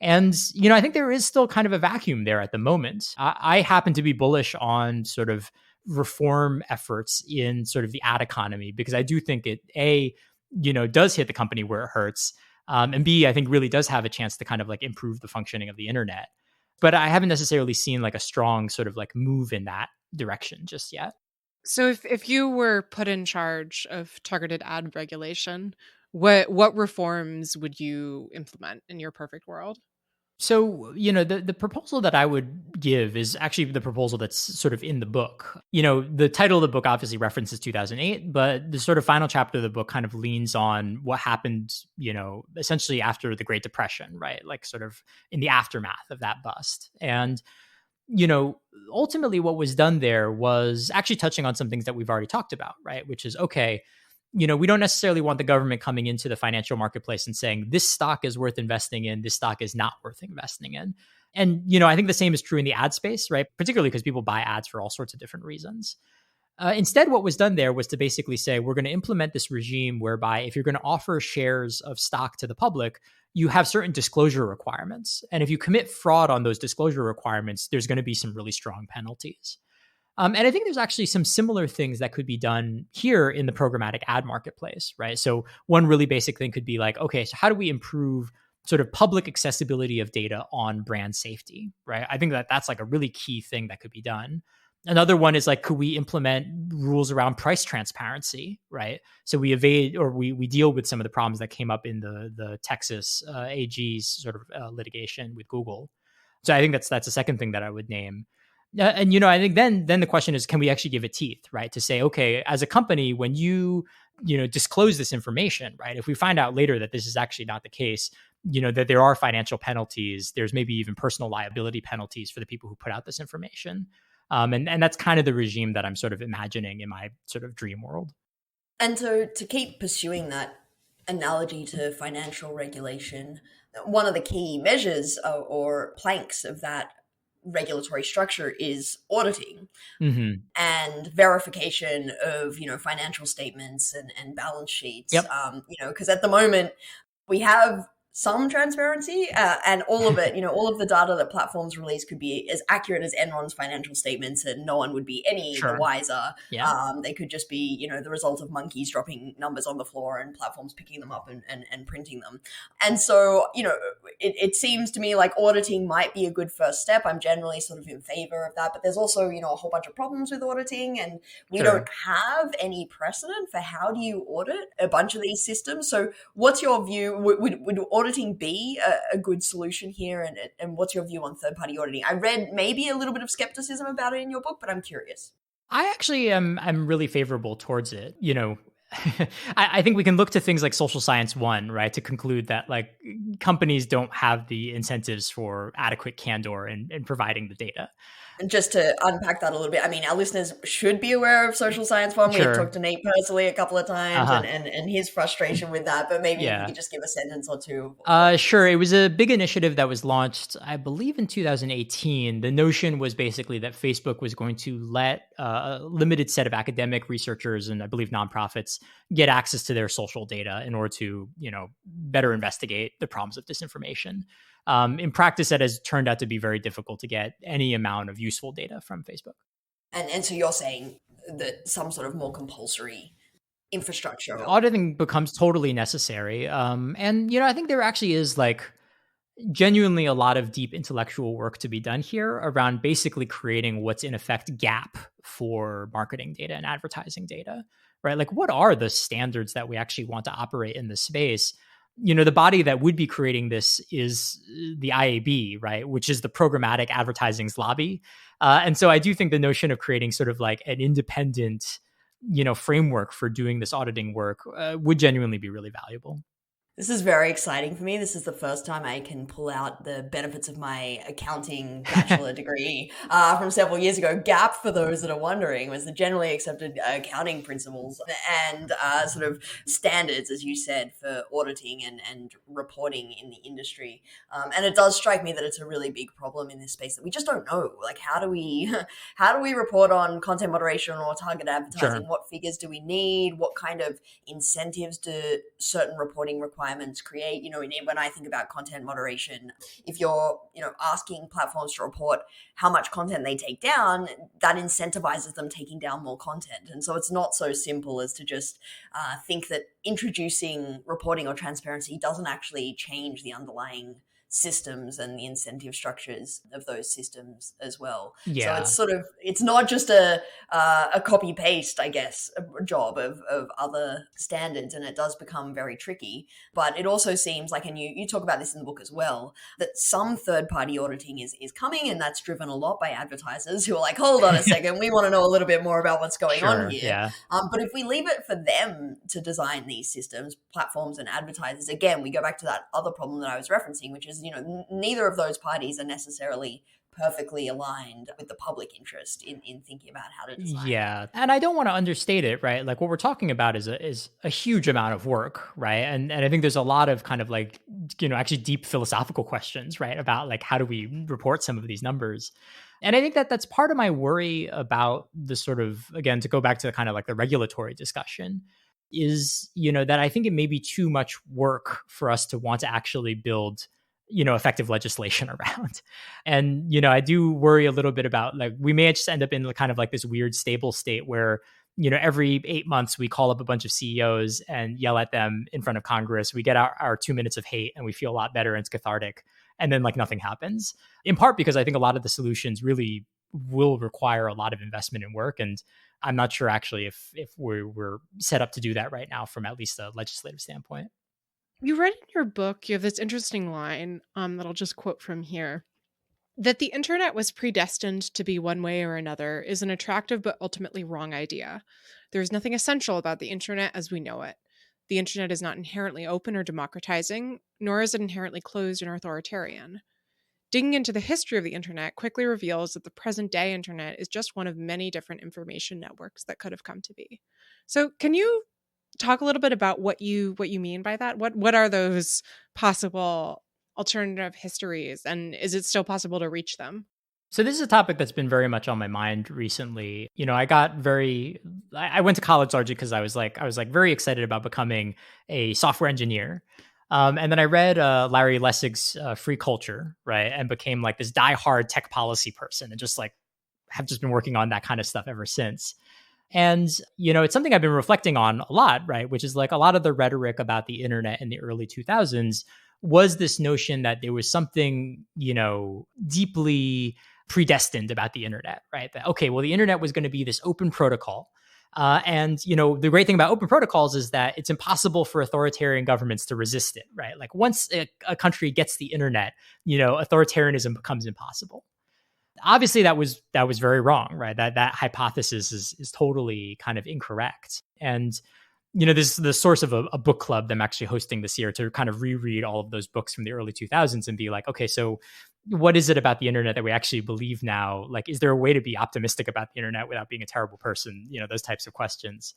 And, I think there is still kind of a vacuum there at the moment. I happen to be bullish on sort of reform efforts in sort of the ad economy, because I do think it, A, does hit the company where it hurts. And B, I think really does have a chance to kind of like improve the functioning of the internet. But I haven't necessarily seen like a strong sort of like move in that direction just yet. So if you were put in charge of targeted ad regulation, what reforms would you implement in your perfect world? So, the proposal that I would give is actually the proposal that's sort of in the book. The title of the book obviously references 2008, but the sort of final chapter of the book kind of leans on what happened, essentially after the Great Depression, right? Like sort of in the aftermath of that bust. And, you know, ultimately what was done there was actually touching on some things that we've already talked about, right? Which is, okay, we don't necessarily want the government coming into the financial marketplace and saying this stock is worth investing in, this stock is not worth investing in. And, I think the same is true in the ad space, right? Particularly because people buy ads for all sorts of different reasons. Instead, what was done there was to basically say, we're going to implement this regime whereby if you're going to offer shares of stock to the public, you have certain disclosure requirements. And if you commit fraud on those disclosure requirements, there's going to be some really strong penalties. And I think there's actually some similar things that could be done here in the programmatic ad marketplace, right? So one really basic thing could be like, okay, so how do we improve sort of public accessibility of data on brand safety, right? I think that that's like a really key thing that could be done. Another one is like, could we implement rules around price transparency, right? So we evade or we deal with some of the problems that came up in the Texas AG's sort of litigation with Google. So I think that's a second thing that I would name. And I think then the question is, can we actually give it teeth, right? To say, okay, as a company, when you disclose this information, right? If we find out later that this is actually not the case, that there are financial penalties, there's maybe even personal liability penalties for the people who put out this information. And that's kind of the regime that I'm sort of imagining in my sort of dream world. And so to keep pursuing that analogy to financial regulation, one of the key measures or planks of that regulatory structure is auditing and verification of financial statements and balance sheets. Yep. Because at the moment we have some transparency and all of it, all of the data that platforms release could be as accurate as Enron's financial statements and no one would be any the wiser. Yeah. They could just be, the result of monkeys dropping numbers on the floor and platforms picking them up and printing them. And so, it seems to me like auditing might be a good first step. I'm generally sort of in favor of that, but there's also, a whole bunch of problems with auditing and we don't have any precedent for how do you audit a bunch of these systems. So what's your view? Would auditing be a good solution here? And what's your view on third-party auditing? I read maybe a little bit of skepticism about it in your book, but I'm curious. I actually I'm really favorable towards it. I think we can look to things like Social Science 1, right, to conclude that like companies don't have the incentives for adequate candor in providing the data. And just to unpack that a little bit, I mean, our listeners should be aware of Social Science 1. We've talked to Nate personally a couple of times and his frustration with that, but maybe you could just give a sentence or two. Sure. It was a big initiative that was launched, I believe, in 2018. The notion was basically that Facebook was going to let a limited set of academic researchers and I believe nonprofits get access to their social data in order to, better investigate the problems of disinformation. In practice, that has turned out to be very difficult to get any amount of useful data from Facebook. And so you're saying that some sort of more compulsory infrastructure. Auditing becomes totally necessary. And, I think there actually is like genuinely a lot of deep intellectual work to be done here around basically creating what's in effect gap for marketing data and advertising data, right? Like what are the standards that we actually want to operate in this space? The body that would be creating this is the IAB, right, which is the programmatic advertising's lobby. And so I do think the notion of creating sort of like an independent, framework for doing this auditing work would genuinely be really valuable. This is very exciting for me. This is the first time I can pull out the benefits of my accounting bachelor degree from several years ago. GAP, for those that are wondering, was the generally accepted accounting principles and sort of standards, as you said, for auditing and reporting in the industry. And it does strike me that it's a really big problem in this space that we just don't know. Like, how do we report on content moderation or targeted advertising? Sure. What figures do we need? What kind of incentives do certain reporting requirements create? When I think about content moderation, if you're asking platforms to report how much content they take down, that incentivizes them taking down more content. And so it's not so simple as to just think that introducing reporting or transparency doesn't actually change the underlying systems and the incentive structures of those systems as well. So Yeah. it's not just a copy paste, I guess, a job of other standards, and it does become very tricky. But it also seems like, and you talk about this in the book as well, that some third party auditing is coming, and that's driven a lot by advertisers who are like, hold on a second, we want to know a little bit more about what's going on here. Yeah. But if we leave it for them to design these systems, platforms and advertisers, again, we go back to that other problem that I was referencing, which is, neither of those parties are necessarily perfectly aligned with the public interest in thinking about how to design. Yeah. And I don't want to understate it, right? Like what we're talking about is a huge amount of work, right? And I think there's a lot of kind of like, actually deep philosophical questions, right? About like, how do we report some of these numbers? And I think that that's part of my worry about the sort of, again, to go back to kind of like the regulatory discussion is, that I think it may be too much work for us to want to actually build effective legislation around. And, I do worry a little bit about like, we may just end up in kind of like this weird stable state where, every 8 months we call up a bunch of CEOs and yell at them in front of Congress. We get our 2 minutes of hate and we feel a lot better and it's cathartic. And then like nothing happens, in part because I think a lot of the solutions really will require a lot of investment and work. And I'm not sure actually if we're set up to do that right now from at least a legislative standpoint. You read in your book, you have this interesting line that I'll just quote from here, that the internet was predestined to be one way or another is an attractive but ultimately wrong idea. There is nothing essential about the internet as we know it. The internet is not inherently open or democratizing, nor is it inherently closed and authoritarian. Digging into the history of the internet quickly reveals that the present-day internet is just one of many different information networks that could have come to be. So can you talk a little bit about what you mean by that? What are those possible alternative histories, and is it still possible to reach them? So this is a topic that's been very much on my mind recently. I went to college largely because I was very excited about becoming a software engineer. And then I read Larry Lessig's Free Culture, right? And became like this diehard tech policy person and just like have just been working on that kind of stuff ever since. And, it's something I've been reflecting on a lot, right? Which is like a lot of the rhetoric about the internet in the early 2000s was this notion that there was something, deeply predestined about the internet, right? That, okay, well, the internet was going to be this open protocol. And, the great thing about open protocols is that it's impossible for authoritarian governments to resist it, right? Like once a country gets the internet, authoritarianism becomes impossible. Obviously, that was very wrong, right? That hypothesis is totally kind of incorrect. And, this is the source of a book club that I'm actually hosting this year to kind of reread all of those books from the early 2000s and be like, okay, so what is it about the internet that we actually believe now? Like, is there a way to be optimistic about the internet without being a terrible person? Those types of questions.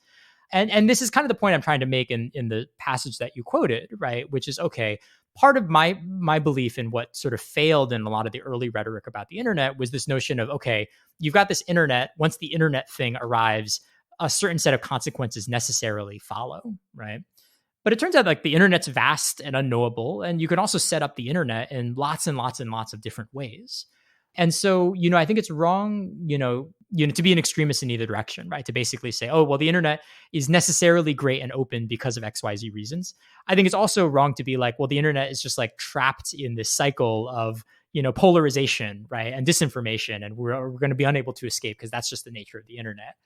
And this is kind of the point I'm trying to make in the passage that you quoted, right? Which is, okay, part of my belief in what sort of failed in a lot of the early rhetoric about the internet was this notion of, okay, you've got this internet. Once the internet thing arrives, a certain set of consequences necessarily follow, right? But it turns out like the internet's vast and unknowable, and you can also set up the internet in lots and lots and lots of different ways. And so, I think it's wrong, to be an extremist in either direction, right? To basically say, oh, well, the internet is necessarily great and open because of XYZ reasons. I think it's also wrong to be like, well, the internet is just like trapped in this cycle of, polarization, right? And disinformation, and we're going to be unable to escape because that's just the nature of the internet.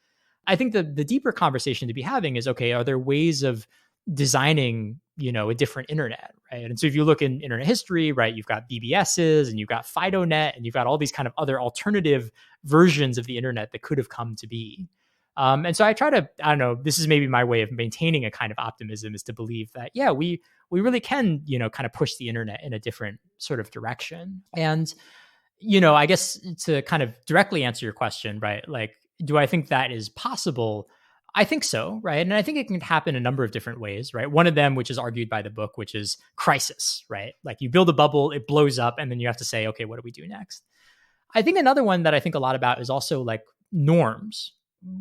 I think the deeper conversation to be having is, okay, are there ways of designing, a different internet, right? And so if you look in internet history, right, you've got BBSs and you've got FidoNet and you've got all these kind of other alternative versions of the internet that could have come to be. And so I try to, I don't know, this is maybe my way of maintaining a kind of optimism, is to believe that, yeah, we really can, kind of push the internet in a different sort of direction. And, I guess to kind of directly answer your question, right, like, do I think that is possible? I think so, right? And I think it can happen a number of different ways, right? One of them, which is argued by the book, which is crisis, right? Like you build a bubble, it blows up, and then you have to say, okay, what do we do next? I think another one that I think a lot about is also like norms.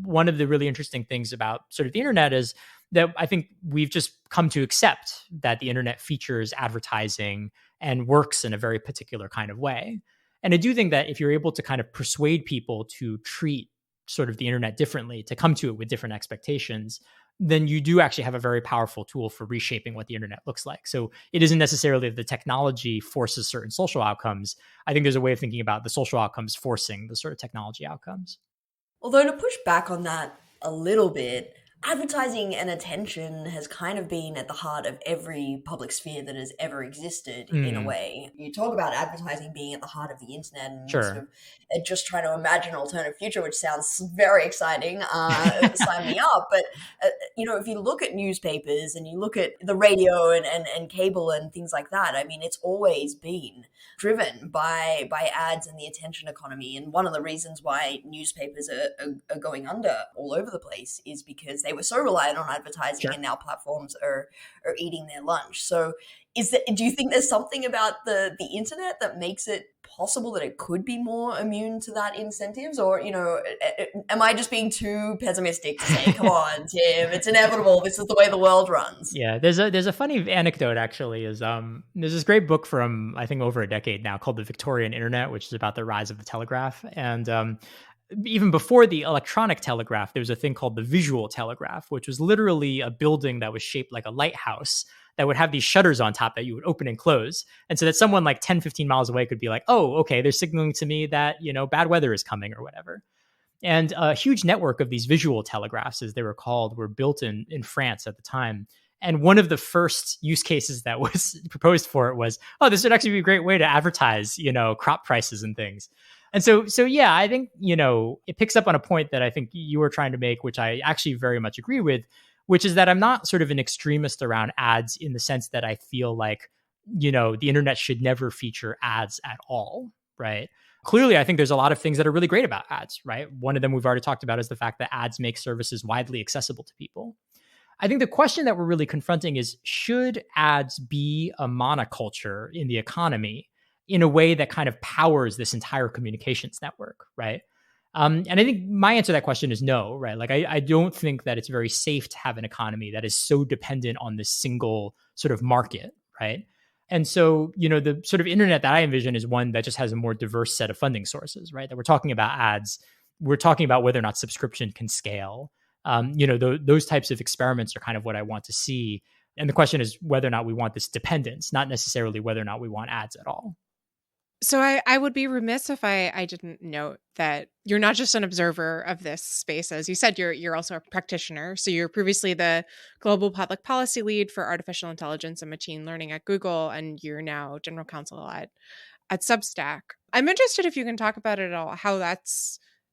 One of the really interesting things about sort of the internet is that I think we've just come to accept that the internet features advertising and works in a very particular kind of way. And I do think that if you're able to kind of persuade people to treat sort of the internet differently, to come to it with different expectations, then you do actually have a very powerful tool for reshaping what the internet looks like. So it isn't necessarily that the technology forces certain social outcomes. I think there's a way of thinking about the social outcomes forcing the sort of technology outcomes. Although to push back on that a little bit, advertising and attention has kind of been at the heart of every public sphere that has ever existed in a way. You talk about advertising being at the heart of the internet and Sure. sort of just trying to imagine an alternative future, which sounds very exciting. Sign me up. But, if you look at newspapers and you look at the radio and cable and things like that, I mean, it's always been driven by ads and the attention economy. And one of the reasons why newspapers are going under all over the place is because they were so reliant on advertising, Sure. and now platforms are eating their lunch. So do you think there's something about the internet that makes it possible that it could be more immune to that incentives? Or, am I just being too pessimistic to say, come on, Tim, it's inevitable, this is the way the world runs? Yeah, there's a funny anecdote actually. Is there's this great book from I think over a decade now called The Victorian Internet, which is about the rise of the telegraph. And even before the electronic telegraph, there was a thing called the visual telegraph, which was literally a building that was shaped like a lighthouse that would have these shutters on top that you would open and close. And so that someone like 10, 15 miles away could be like, oh, okay, they're signaling to me that, bad weather is coming or whatever. And a huge network of these visual telegraphs, as they were called, were built in France at the time. And one of the first use cases that was proposed for it was, oh, this would actually be a great way to advertise, crop prices and things. And so yeah, I think, it picks up on a point that I think you were trying to make, which I actually very much agree with, which is that I'm not sort of an extremist around ads in the sense that I feel like, the internet should never feature ads at all, right? Clearly, I think there's a lot of things that are really great about ads, right? One of them we've already talked about is the fact that ads make services widely accessible to people. I think the question that we're really confronting is, should ads be a monoculture in the economy in a way that kind of powers this entire communications network, right? And I think my answer to that question is no, right? Like, I don't think that it's very safe to have an economy that is so dependent on this single sort of market, right? And so, the sort of internet that I envision is one that just has a more diverse set of funding sources, right? That we're talking about ads, we're talking about whether or not subscription can scale. Those types of experiments are kind of what I want to see. And the question is whether or not we want this dependence, not necessarily whether or not we want ads at all. So I would be remiss if I didn't note that you're not just an observer of this space. As you said, you're also a practitioner. So you're previously the global public policy lead for artificial intelligence and machine learning at Google, and you're now general counsel at Substack. I'm interested if you can talk about it at all, how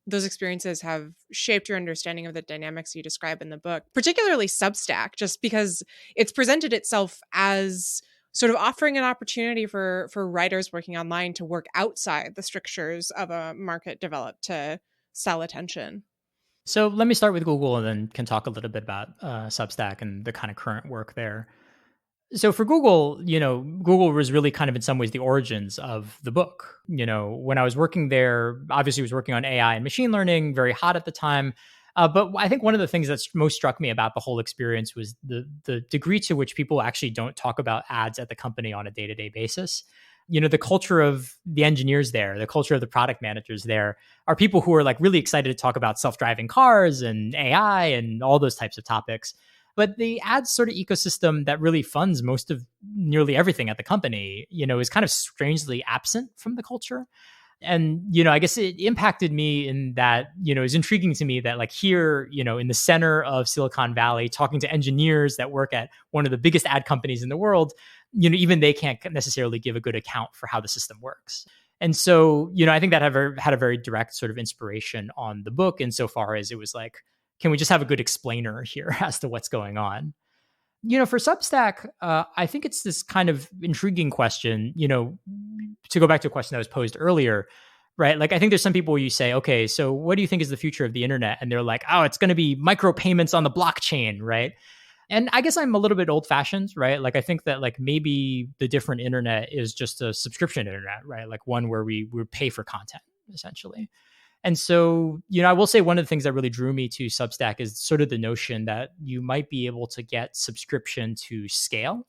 those experiences have shaped your understanding of the dynamics you describe in the book, particularly Substack, just because it's presented itself as sort of offering an opportunity for writers working online to work outside the strictures of a market developed to sell attention. So let me start with Google and then can talk a little bit about Substack and the kind of current work there. So for Google, Google was really kind of in some ways the origins of the book. When I was working there, obviously I was working on AI and machine learning, very hot at the time. But I think one of the things that's most struck me about the whole experience was the degree to which people actually don't talk about ads at the company on a day-to-day basis. The culture of the engineers there, the culture of the product managers there are people who are like really excited to talk about self-driving cars and AI and all those types of topics. But the ads sort of ecosystem that really funds most of nearly everything at the company, is kind of strangely absent from the culture. And, I guess it impacted me in that, it was intriguing to me that like here, in the center of Silicon Valley, talking to engineers that work at one of the biggest ad companies in the world, even they can't necessarily give a good account for how the system works. And so, I think that had a very direct sort of inspiration on the book insofar as it was like, can we just have a good explainer here as to what's going on? For Substack, I think it's this kind of intriguing question, to go back to a question that was posed earlier, right? Like, I think there's some people where you say, okay, so what do you think is the future of the internet? And they're like, oh, it's going to be micropayments on the blockchain, right? And I guess I'm a little bit old fashioned, right? Like, I think that like maybe the different internet is just a subscription internet, right? Like one where we pay for content essentially. And so, I will say one of the things that really drew me to Substack is sort of the notion that you might be able to get subscription to scale.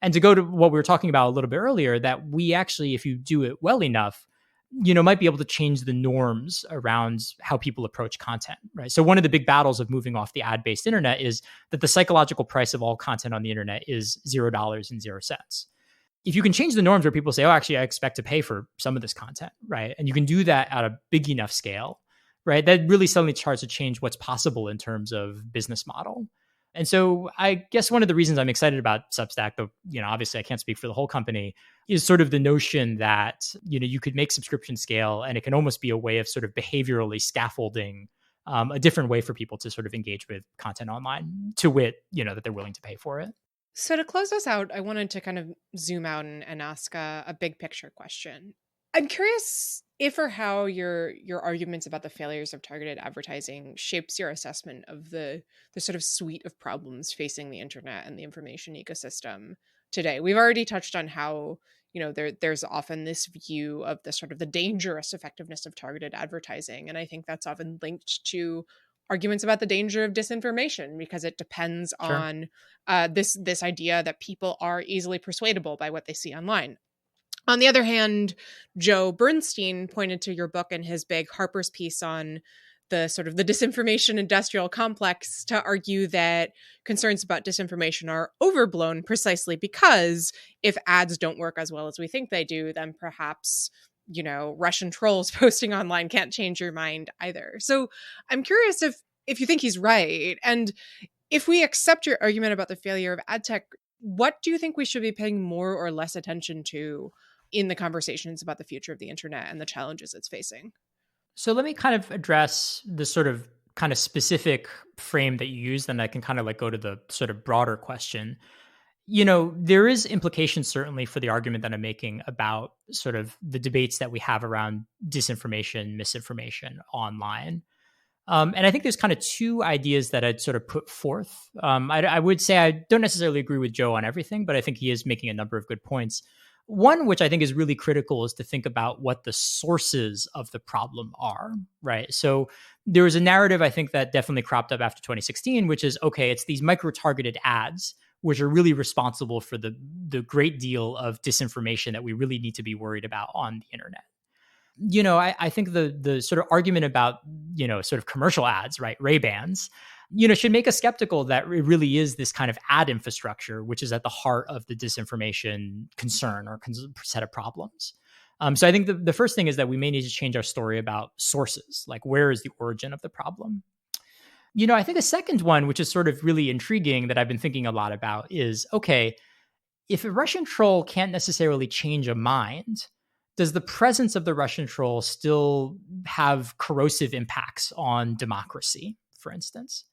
And to go to what we were talking about a little bit earlier, that we actually, if you do it well enough, might be able to change the norms around how people approach content, right? So one of the big battles of moving off the ad-based internet is that the psychological price of all content on the internet is $0.00. If you can change the norms where people say, oh, actually, I expect to pay for some of this content, right? And you can do that at a big enough scale, right? That really suddenly starts to change what's possible in terms of business model. And so I guess one of the reasons I'm excited about Substack, though, obviously I can't speak for the whole company, is sort of the notion that, you could make subscription scale and it can almost be a way of sort of behaviorally scaffolding a different way for people to sort of engage with content online, to wit, that they're willing to pay for it. So to close us out, I wanted to kind of zoom out and ask a big picture question. I'm curious if or how your arguments about the failures of targeted advertising shapes your assessment of the sort of suite of problems facing the internet and the information ecosystem today. We've already touched on how, there's often this view of the sort of the dangerous effectiveness of targeted advertising. And I think that's often linked to arguments about the danger of disinformation, because it depends on this idea that people are easily persuadable by what they see online. On the other hand, Joe Bernstein pointed to your book and his big Harper's piece on the sort of the disinformation industrial complex to argue that concerns about disinformation are overblown precisely because if ads don't work as well as we think they do, then perhaps, Russian trolls posting online can't change your mind either. So I'm curious if you think he's right. And if we accept your argument about the failure of ad tech, what do you think we should be paying more or less attention to in the conversations about the future of the internet and the challenges it's facing? So let me kind of address the sort of kind of specific frame that you use, then I can kind of like go to the sort of broader question. There is implication certainly for the argument that I'm making about sort of the debates that we have around disinformation, misinformation online. And I think there's kind of two ideas that I'd sort of put forth. I would say I don't necessarily agree with Joe on everything, but I think he is making a number of good points. One, which I think is really critical, is to think about what the sources of the problem are, right? So there was a narrative, I think, that definitely cropped up after 2016, which is, okay, it's these micro-targeted ads, which are really responsible for the great deal of disinformation that we really need to be worried about on the internet. I think the sort of argument about, sort of commercial ads, right, Ray-Bans, should make us skeptical that it really is this kind of ad infrastructure, which is at the heart of the disinformation concern or set of problems. So I think the first thing is that we may need to change our story about sources, like where is the origin of the problem? I think a second one, which is sort of really intriguing that I've been thinking a lot about, is, okay, if a Russian troll can't necessarily change a mind, does the presence of the Russian troll still have corrosive impacts on democracy, for instance?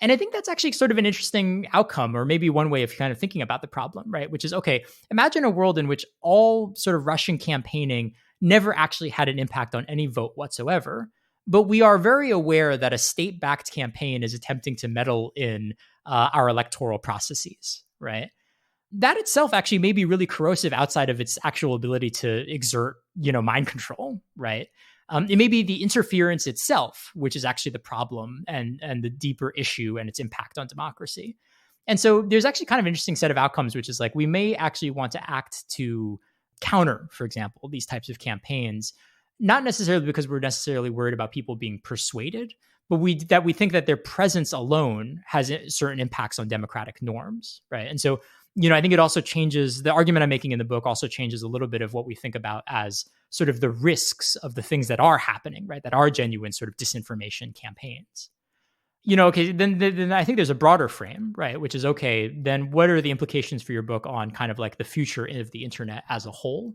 And I think that's actually sort of an interesting outcome, or maybe one way of kind of thinking about the problem, right? Which is, okay, imagine a world in which all sort of Russian campaigning never actually had an impact on any vote whatsoever. But we are very aware that a state-backed campaign is attempting to meddle in our electoral processes, right? That itself actually may be really corrosive outside of its actual ability to exert, mind control, right? It may be the interference itself, which is actually the problem and the deeper issue and its impact on democracy. And so there's actually kind of an interesting set of outcomes, which is like we may actually want to act to counter, for example, these types of campaigns, not necessarily because we're necessarily worried about people being persuaded, but we think that their presence alone has certain impacts on democratic norms, right? And so, I think it also changes, the argument I'm making in the book also changes a little bit of what we think about as sort of the risks of the things that are happening, right? That are genuine sort of disinformation campaigns. Okay, then I think there's a broader frame, right? Which is, okay, then what are the implications for your book on kind of like the future of the internet as a whole?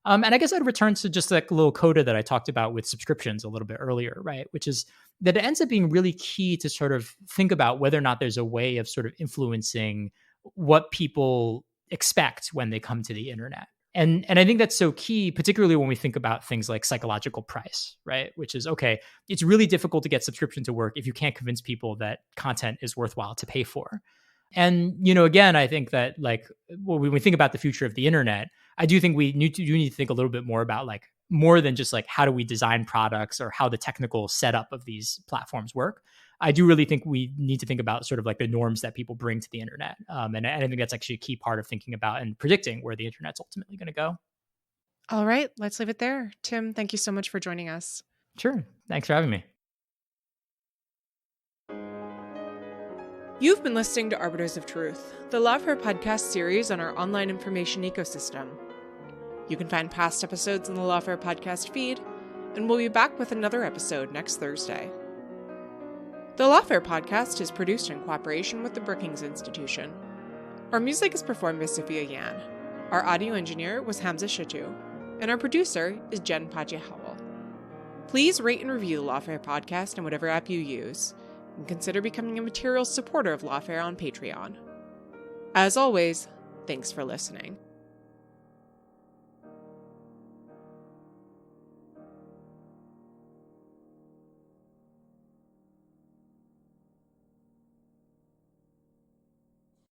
And I guess I'd return to just like a little coda that I talked about with subscriptions a little bit earlier, right? Which is that it ends up being really key to sort of think about whether or not there's a way of sort of influencing what people expect when they come to the internet. And I think that's so key, particularly when we think about things like psychological price, right? Which is, okay, it's really difficult to get subscription to work if you can't convince people that content is worthwhile to pay for. And, again, I think that like when we think about the future of the internet, I do think we need to think a little bit more about like more than just like how do we design products or how the technical setup of these platforms work. I do really think we need to think about sort of like the norms that people bring to the internet. And I think that's actually a key part of thinking about and predicting where the internet's ultimately going to go. All right, let's leave it there. Tim, thank you so much for joining us. Sure. Thanks for having me. You've been listening to Arbiters of Truth, the Lawfare podcast series on our online information ecosystem. You can find past episodes in the Lawfare podcast feed, and we'll be back with another episode next Thursday. The Lawfare podcast is produced in cooperation with the Brookings Institution. Our music is performed by Sophia Yan. Our audio engineer was Hamza Shatu, and our producer is Jen Paji-Howell. Please rate and review the Lawfare podcast in whatever app you use, and consider becoming a material supporter of Lawfare on Patreon. As always, thanks for listening.